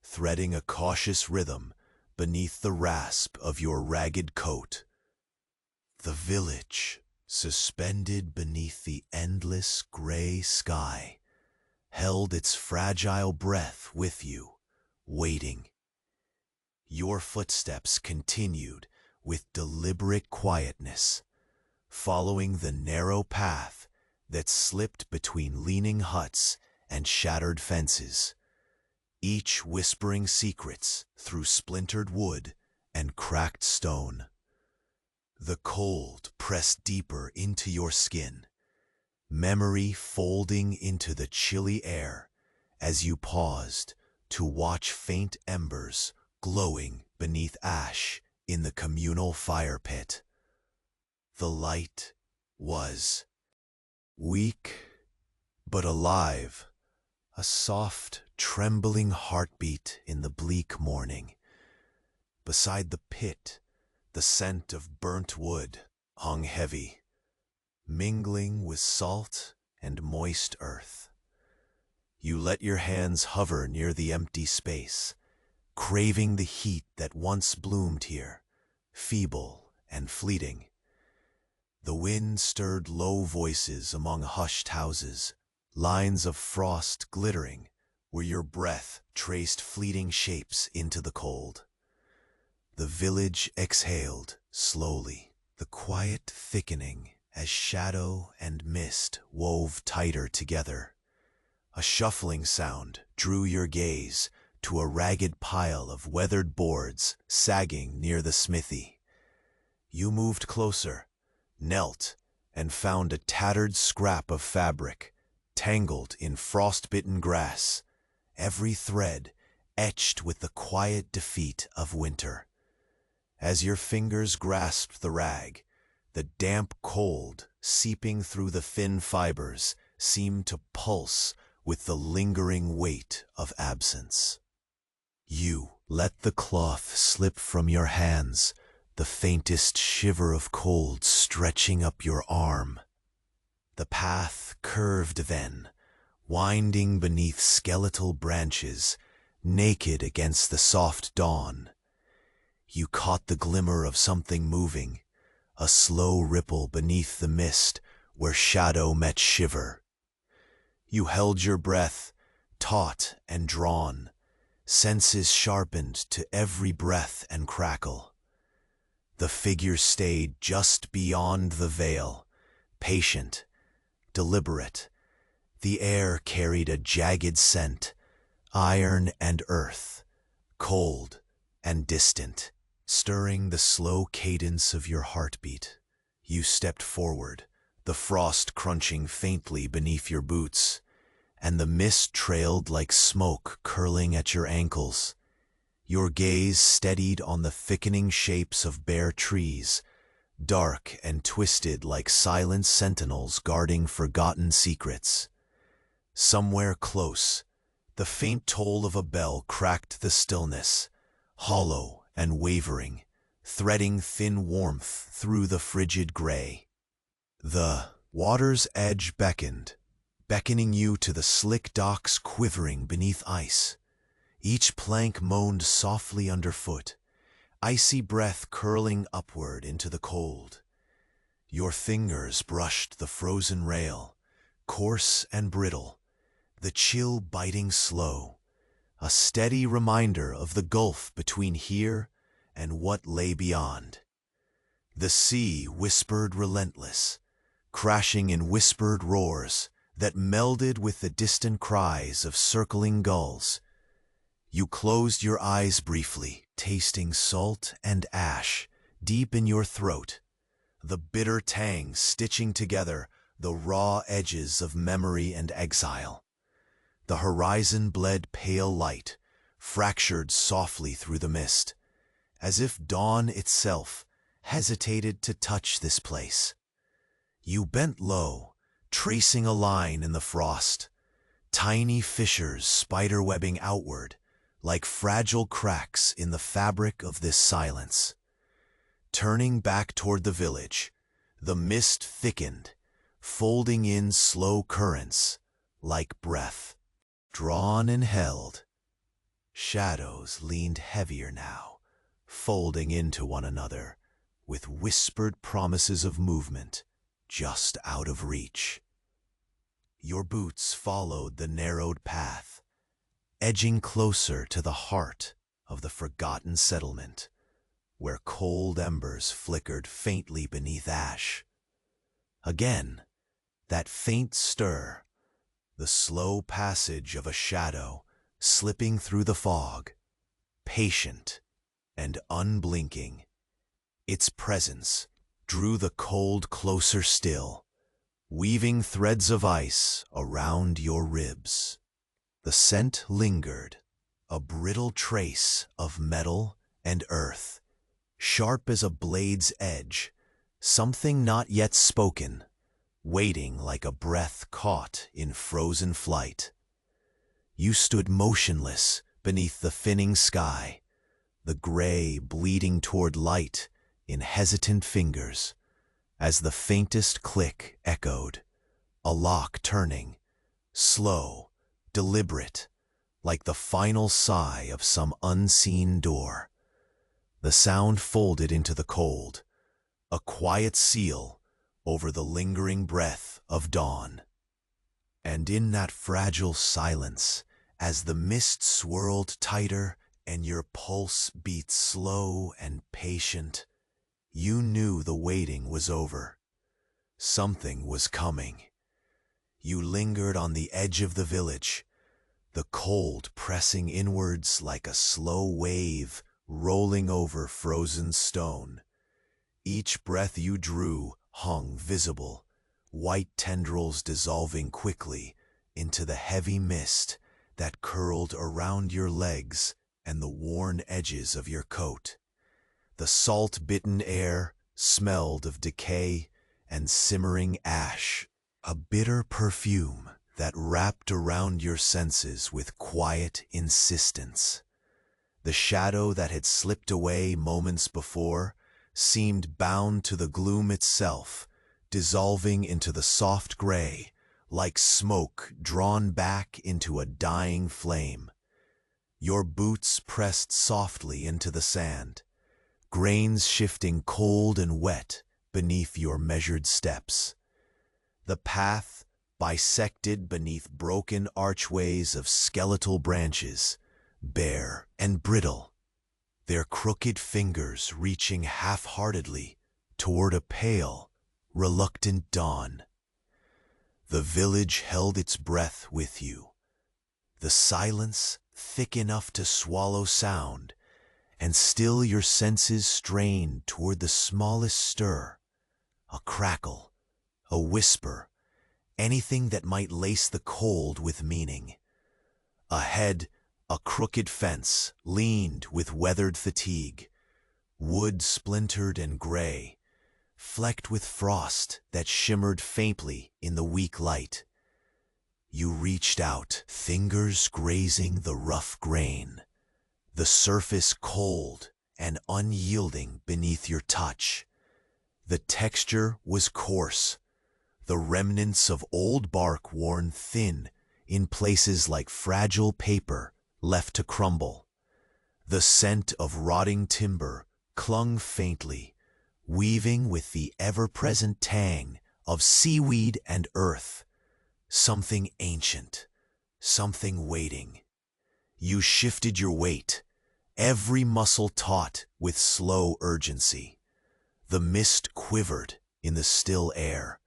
threading a cautious rhythm beneath the rasp of your ragged coat. The village, suspended beneath the endless gray sky, held its fragile breath with you, waiting. Your footsteps continued with deliberate quietness, following the narrow path that slipped between leaning huts and shattered fences, each whispering secrets through splintered wood and cracked stone. The cold pressed deeper into your skin, memory folding into the chilly air as you paused to watch faint embers glowing beneath ash in the communal fire pit. The light was weak but alive, a soft, trembling heartbeat in the bleak morning. Beside the pit, the scent of burnt wood hung heavy, mingling with salt and moist earth. You let your hands hover near the empty space, craving the heat that once bloomed here, feeble and fleeting. The wind stirred low voices among hushed houses, lines of frost glittering where your breath traced fleeting shapes into the cold. The village exhaled slowly, the quiet thickening as shadow and mist wove tighter together. A shuffling sound drew your gaze to a ragged pile of weathered boards sagging near the smithy. You moved closer, knelt, and found a tattered scrap of fabric, tangled in frostbitten grass, every thread etched with the quiet defeat of winter. As your fingers grasped the rag, the damp cold seeping through the thin fibers seemed to pulse with the lingering weight of absence. You let the cloth slip from your hands, the faintest shiver of cold stretching up your arm. The path curved then, winding beneath skeletal branches, naked against the soft dawn. You caught the glimmer of something moving, a slow ripple beneath the mist where shadow met shiver. You held your breath, taut and drawn, senses sharpened to every breath and crackle. The figure stayed just beyond the veil, patient, deliberate. The air carried a jagged scent, iron and earth, cold and distant, stirring the slow cadence of your heartbeat. You stepped forward, the frost crunching faintly beneath your boots, and the mist trailed like smoke curling at your ankles. Your gaze steadied on the thickening shapes of bare trees, dark and twisted like silent sentinels guarding forgotten secrets. Somewhere close, the faint toll of a bell cracked the stillness, hollow and wavering, threading thin warmth through the frigid gray. The water's edge beckoned, beckoning you to the slick docks quivering beneath ice. Each plank moaned softly underfoot, icy breath curling upward into the cold. Your fingers brushed the frozen rail, coarse and brittle, the chill biting slow, a steady reminder of the gulf between here and what lay beyond. The sea whispered relentless, crashing in whispered roars that melded with the distant cries of circling gulls. You closed your eyes briefly, tasting salt and ash deep in your throat, the bitter tang stitching together the raw edges of memory and exile. The horizon bled pale light, fractured softly through the mist, as if dawn itself hesitated to touch this place. You bent low, tracing a line in the frost, tiny fissures spiderwebbing outward, like fragile cracks in the fabric of this silence. Turning back toward the village, the mist thickened, folding in slow currents, like breath. Drawn and held, shadows leaned heavier now, folding into one another, with whispered promises of movement just out of reach. Your boots followed the narrowed path, edging closer to the heart of the forgotten settlement, where cold embers flickered faintly beneath ash. Again, that faint stir, the slow passage of a shadow slipping through the fog, patient and unblinking. Its presence drew the cold closer still, weaving threads of ice around your ribs. The scent lingered, a brittle trace of metal and earth, sharp as a blade's edge, something not yet spoken, waiting like a breath caught in frozen flight. You stood motionless beneath the thinning sky, the gray bleeding toward light in hesitant fingers, as the faintest click echoed, a lock turning, slow, deliberate, like the final sigh of some unseen door. The sound folded into the cold, a quiet seal over the lingering breath of dawn. And in that fragile silence, as the mist swirled tighter and your pulse beat slow and patient, you knew the waiting was over. Something was coming. You lingered on the edge of the village, the cold pressing inwards like a slow wave rolling over frozen stone. Each breath you drew hung visible, white tendrils dissolving quickly into the heavy mist that curled around your legs and the worn edges of your coat. The salt-bitten air smelled of decay and simmering ash, a bitter perfume that wrapped around your senses with quiet insistence. The shadow that had slipped away moments before seemed bound to the gloom itself, dissolving into the soft gray, like smoke drawn back into a dying flame. Your boots pressed softly into the sand, grains shifting cold and wet beneath your measured steps. The path bisected beneath broken archways of skeletal branches, bare and brittle, their crooked fingers reaching half-heartedly toward a pale, reluctant dawn. The village held its breath with you, the silence thick enough to swallow sound, and still your senses strained toward the smallest stir, a crackle, a whisper, anything that might lace the cold with meaning. Ahead, a crooked fence leaned with weathered fatigue, wood splintered and gray, flecked with frost that shimmered faintly in the weak light. You reached out, fingers grazing the rough grain, the surface cold and unyielding beneath your touch. The texture was coarse, the remnants of old bark worn thin in places like fragile paper left to crumble. The scent of rotting timber clung faintly, weaving with the ever-present tang of seaweed and earth. Something ancient, something waiting. You shifted your weight, every muscle taut with slow urgency. The mist quivered in the still air,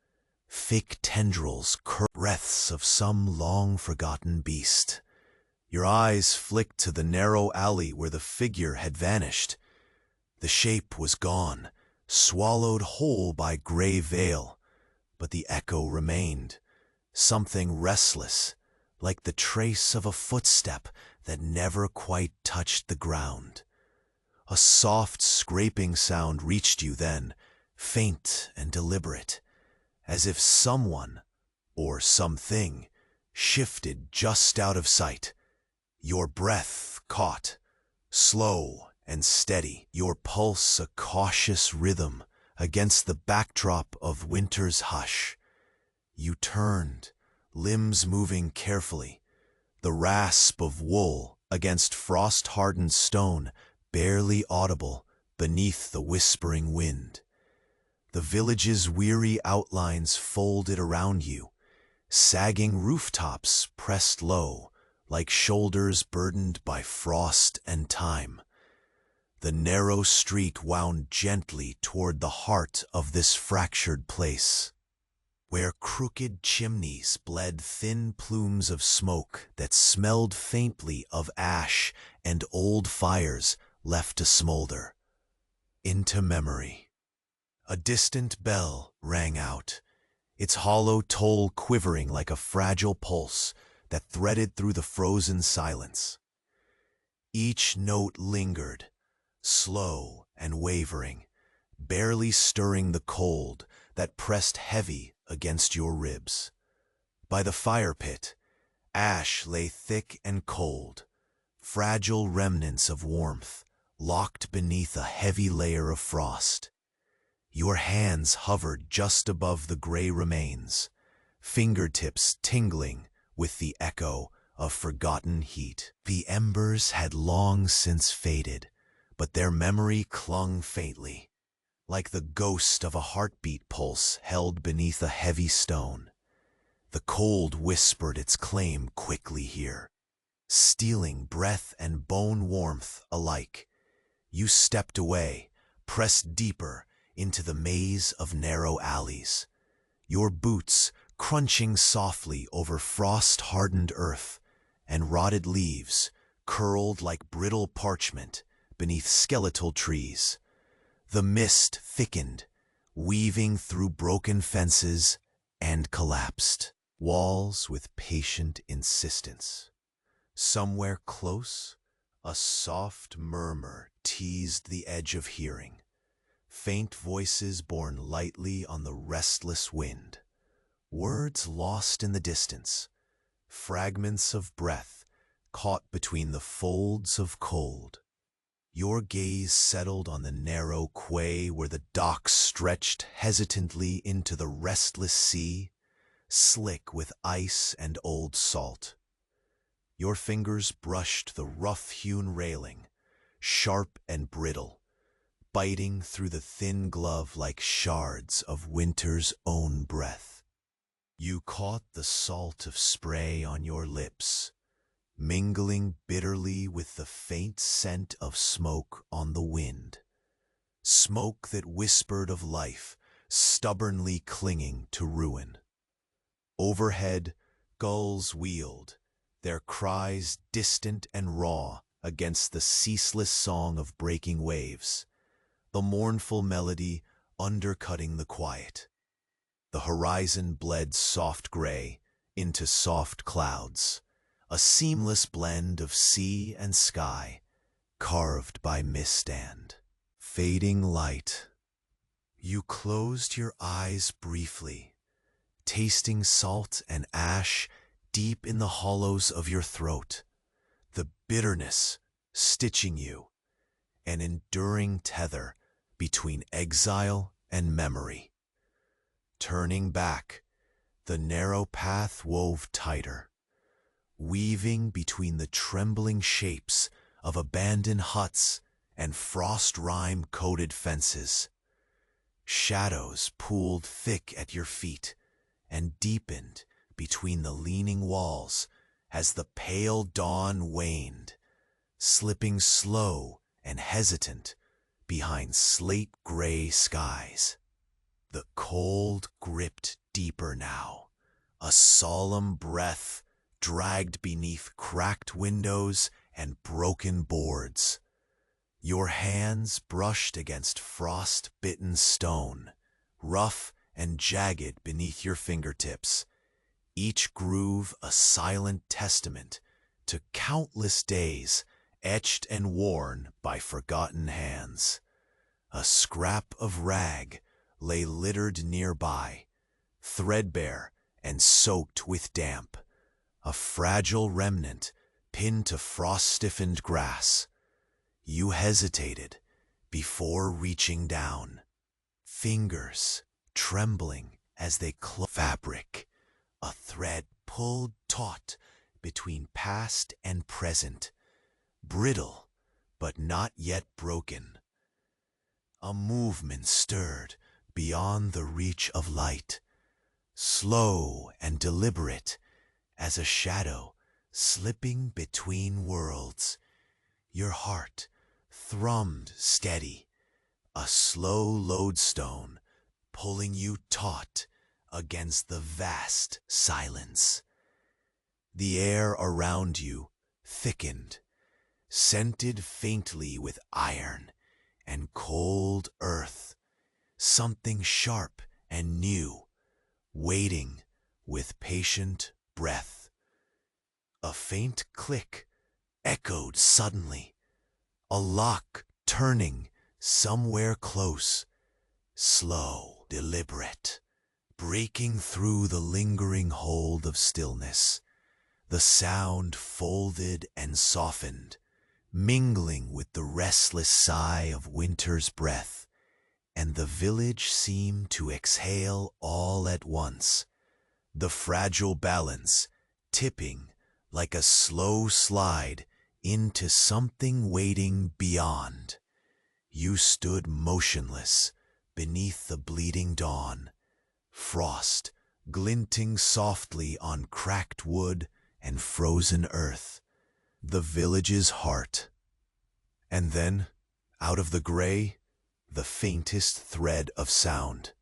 thick tendrils curled, breaths of some long-forgotten beast. Your eyes flicked to the narrow alley where the figure had vanished. The shape was gone, swallowed whole by gray veil, but the echo remained, something restless, like the trace of a footstep that never quite touched the ground. A soft scraping sound reached you then, faint and deliberate, as if someone, or something, shifted just out of sight. Your breath caught, slow and steady, your pulse a cautious rhythm against the backdrop of winter's hush. You turned, limbs moving carefully, the rasp of wool against frost-hardened stone barely audible beneath the whispering wind. The village's weary outlines folded around you, sagging rooftops pressed low, like shoulders burdened by frost and time. The narrow street wound gently toward the heart of this fractured place, where crooked chimneys bled thin plumes of smoke that smelled faintly of ash and old fires left to smolder. Into memory. A distant bell rang out, its hollow toll quivering like a fragile pulse, that threaded through the frozen silence. Each note lingered, slow and wavering, barely stirring the cold that pressed heavy against your ribs. By the fire pit, ash lay thick and cold, fragile remnants of warmth locked beneath a heavy layer of frost. Your hands hovered just above the gray remains, fingertips tingling with the echo of forgotten heat. The embers had long since faded, but their memory clung faintly, like the ghost of a heartbeat pulse held beneath a heavy stone. The cold whispered its claim quickly here, stealing breath and bone warmth alike. You stepped away, pressed deeper into the maze of narrow alleys, your boots crunching softly over frost-hardened earth and rotted leaves curled like brittle parchment beneath skeletal trees. The mist thickened, weaving through broken fences and collapsed walls with patient insistence. Somewhere close, a soft murmur teased the edge of hearing, faint voices borne lightly on the restless wind, words lost in the distance, fragments of breath caught between the folds of cold. Your gaze settled on the narrow quay where the docks stretched hesitantly into the restless sea, slick with ice and old salt. Your fingers brushed the rough-hewn railing, sharp and brittle, biting through the thin glove like shards of winter's own breath. You caught the salt of spray on your lips, mingling bitterly with the faint scent of smoke on the wind. Smoke that whispered of life, stubbornly clinging to ruin. Overhead, gulls wheeled, their cries distant and raw against the ceaseless song of breaking waves, the mournful melody undercutting the quiet. The horizon bled soft gray into soft clouds, a seamless blend of sea and sky, carved by mist and fading light. You closed your eyes briefly, tasting salt and ash deep in the hollows of your throat, the bitterness stitching you, an enduring tether between exile and memory. Turning back, the narrow path wove tighter, weaving between the trembling shapes of abandoned huts and frost-rime-coated fences. Shadows pooled thick at your feet and deepened between the leaning walls as the pale dawn waned, slipping slow and hesitant behind slate-gray skies. The cold gripped deeper now, a solemn breath dragged beneath cracked windows and broken boards. Your hands brushed against frost-bitten stone, rough and jagged beneath your fingertips, each groove a silent testament to countless days etched and worn by forgotten hands. A scrap of rag lay littered nearby, threadbare and soaked with damp, a fragile remnant pinned to frost-stiffened grass. You hesitated before reaching down, fingers trembling as they clove fabric, a thread pulled taut between past and present, brittle but not yet broken. A movement stirred beyond the reach of light, slow and deliberate as a shadow slipping between worlds. Your heart thrummed steady, a slow lodestone pulling you taut against the vast silence. The air around you thickened, scented faintly with iron and cold earth, something sharp and new, waiting with patient breath. A faint click echoed suddenly, a lock turning somewhere close, slow, deliberate, breaking through the lingering hold of stillness. The sound folded and softened, mingling with the restless sigh of winter's breath, and the village seemed to exhale all at once, the fragile balance tipping like a slow slide into something waiting beyond. You stood motionless beneath the bleeding dawn, frost glinting softly on cracked wood and frozen earth, the village's heart. And then, out of the gray, the faintest thread of sound,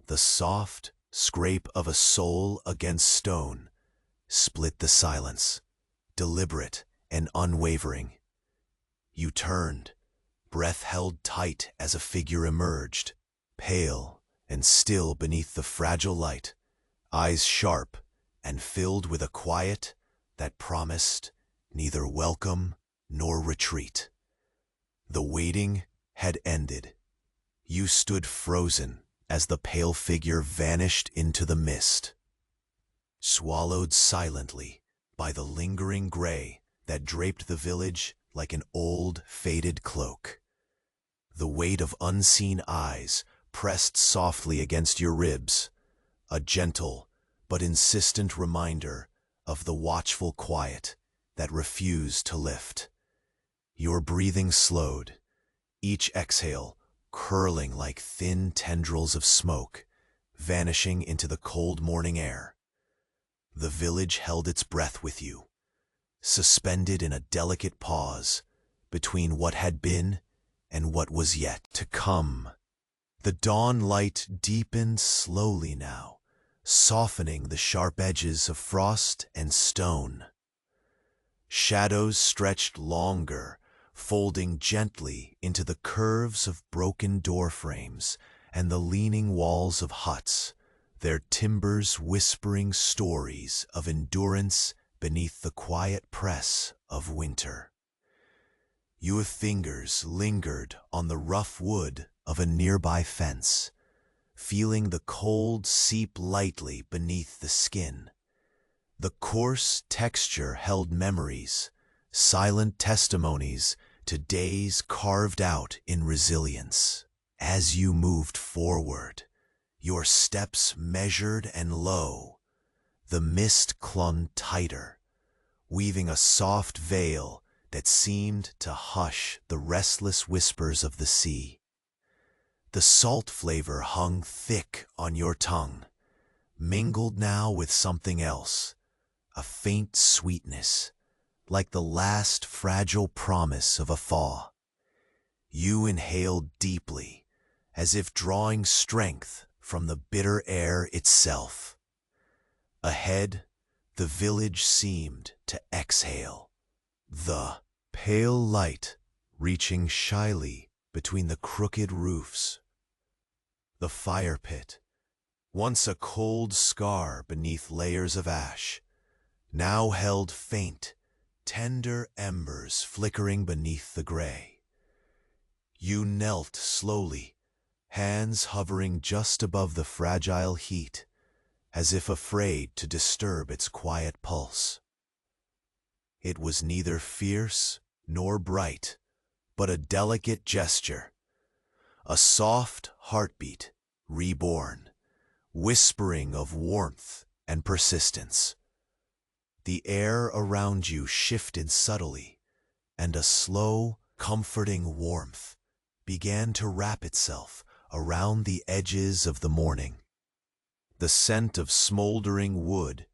the soft scrape of a sole against stone, split the silence, deliberate and unwavering. You turned, breath held tight as a figure emerged, pale and still beneath the fragile light, eyes sharp and filled with a quiet that promised neither welcome nor retreat. The waiting had ended. You stood frozen as the pale figure vanished into the mist, swallowed silently by the lingering gray that draped the village like an old, faded cloak. The weight of unseen eyes pressed softly against your ribs, a gentle but insistent reminder of the watchful quiet that refused to lift. Your breathing slowed, each exhale curling like thin tendrils of smoke, vanishing into the cold morning air. The village held its breath with you, suspended in a delicate pause between what had been and what was yet to come. The dawn light deepened slowly now, softening the sharp edges of frost and stone. Shadows stretched longer, folding gently into the curves of broken door frames and the leaning walls of huts, their timbers whispering stories of endurance beneath the quiet press of winter. Your fingers lingered on the rough wood of a nearby fence, feeling the cold seep lightly beneath the skin. The coarse texture held memories, silent testimonies to days carved out in resilience. As you moved forward, your steps measured and low, the mist clung tighter, weaving a soft veil that seemed to hush the restless whispers of the sea. The salt flavor hung thick on your tongue, mingled now with something else, a faint sweetness, like the last fragile promise of a thaw. You inhaled deeply, as if drawing strength from the bitter air itself. Ahead, the village seemed to exhale, the pale light reaching shyly between the crooked roofs. The fire pit, once a cold scar beneath layers of ash, now held faint, tender embers flickering beneath the gray. You knelt slowly, hands hovering just above the fragile heat, as if afraid to disturb its quiet pulse. It was neither fierce nor bright, but a delicate gesture, a soft heartbeat reborn, whispering of warmth and persistence. The air around you shifted subtly, and a slow, comforting warmth began to wrap itself around the edges of the morning. The scent of smoldering wood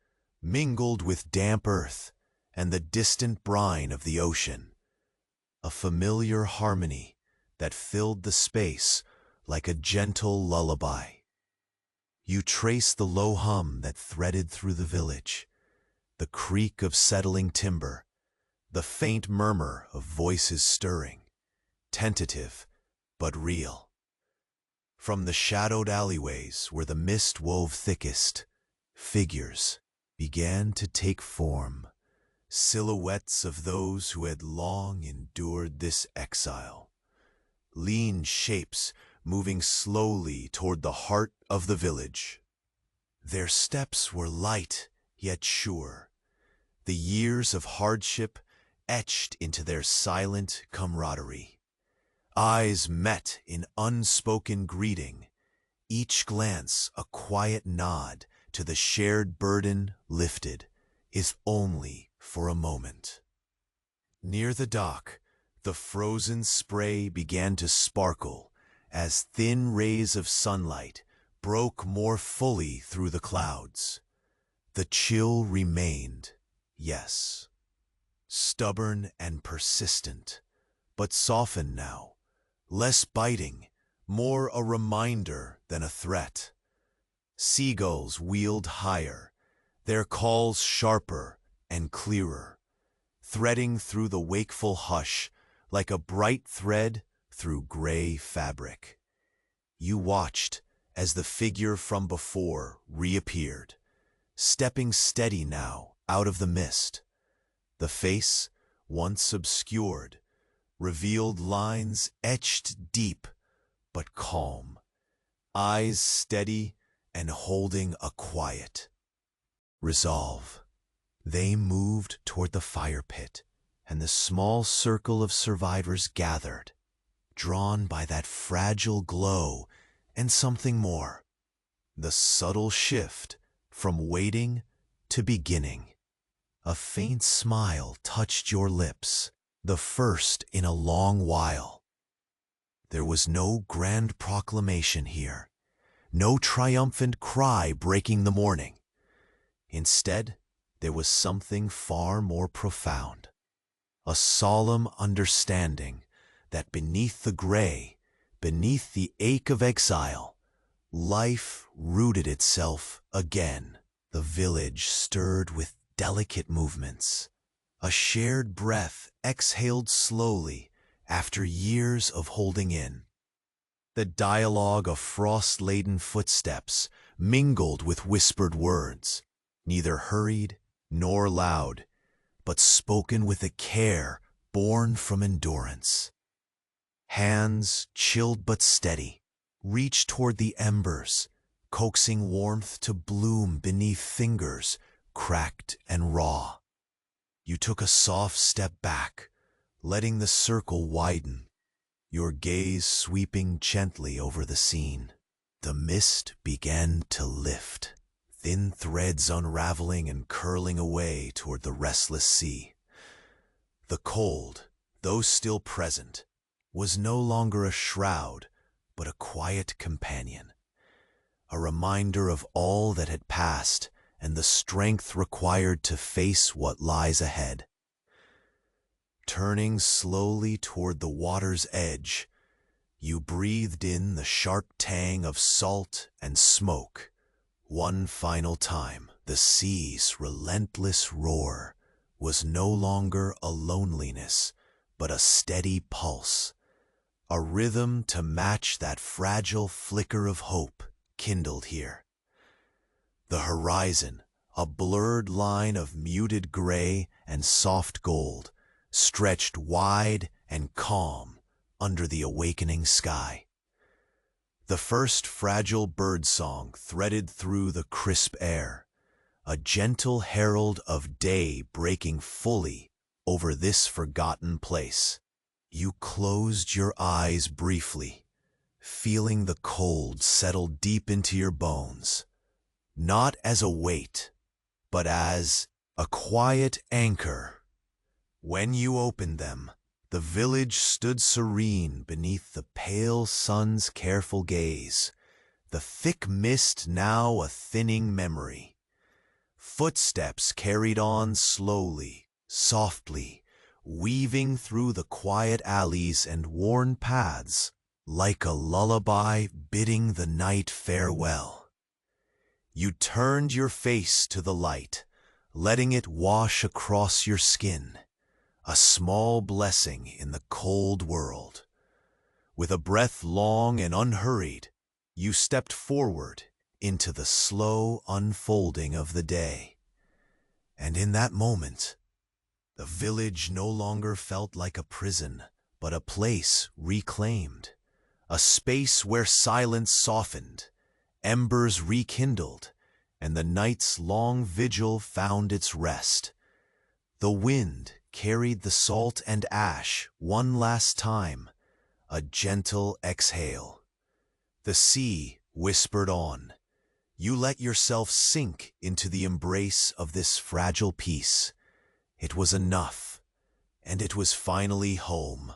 mingled with damp earth and the distant brine of the ocean, a familiar harmony that filled the space like a gentle lullaby. You traced the low hum that threaded through the village, the creak of settling timber, the faint murmur of voices stirring, tentative but real. From the shadowed alleyways where the mist wove thickest, figures began to take form, silhouettes of those who had long endured this exile. Lean shapes moving slowly toward the heart of the village. Their steps were light yet sure, the years of hardship etched into their silent camaraderie. Eyes met in unspoken greeting, each glance a quiet nod to the shared burden lifted, if only for a moment. Near the dock, the frozen spray began to sparkle as thin rays of sunlight broke more fully through the clouds. The chill remained, yes, stubborn and persistent, but softened now, less biting, more a reminder than a threat. Seagulls wheeled higher, their calls sharper and clearer, threading through the wakeful hush like a bright thread through gray fabric. You watched as the figure from before reappeared, stepping steady now out of the mist. The face, once obscured, revealed lines etched deep but calm, eyes steady and holding a quiet resolve. They moved toward the fire pit, and the small circle of survivors gathered, drawn by that fragile glow and something more, the subtle shift from waiting to beginning. A faint smile touched your lips, the first in a long while. There was no grand proclamation here, no triumphant cry breaking the morning. Instead, there was something far more profound, a solemn understanding that beneath the gray, beneath the ache of exile, life rooted itself again. The village stirred with delicate movements. A shared breath exhaled slowly after years of holding in. The dialogue of frost-laden footsteps mingled with whispered words, neither hurried nor loud, but spoken with a care born from endurance. Hands, chilled but steady, reached toward the embers, coaxing warmth to bloom beneath fingers cracked and raw. You took a soft step back, letting the circle widen, your gaze sweeping gently over the scene. The mist began to lift, thin threads unraveling and curling away toward the restless sea. The cold, though still present, was no longer a shroud, but a quiet companion, a reminder of all that had passed and the strength required to face what lies ahead. Turning slowly toward the water's edge, you breathed in the sharp tang of salt and smoke. One final time, the sea's relentless roar was no longer a loneliness, but a steady pulse, a rhythm to match that fragile flicker of hope kindled here. The horizon, a blurred line of muted gray and soft gold, stretched wide and calm under the awakening sky. The first fragile birdsong threaded through the crisp air, a gentle herald of day breaking fully over this forgotten place. You closed your eyes briefly, feeling the cold settle deep into your bones, not as a weight, but as a quiet anchor. When you opened them, the village stood serene beneath the pale sun's careful gaze, the thick mist now a thinning memory. Footsteps carried on slowly, softly, weaving through the quiet alleys and worn paths, like a lullaby bidding the night farewell. You turned your face to the light, letting it wash across your skin, a small blessing in the cold world. With a breath long and unhurried, you stepped forward into the slow unfolding of the day. And in that moment, The village no longer felt like a prison, but a place reclaimed. A space where silence softened, embers rekindled, and the night's long vigil found its rest. The wind carried the salt and ash one last time, a gentle exhale. The sea whispered on. You let yourself sink into the embrace of this fragile peace. It was enough, and it was finally home.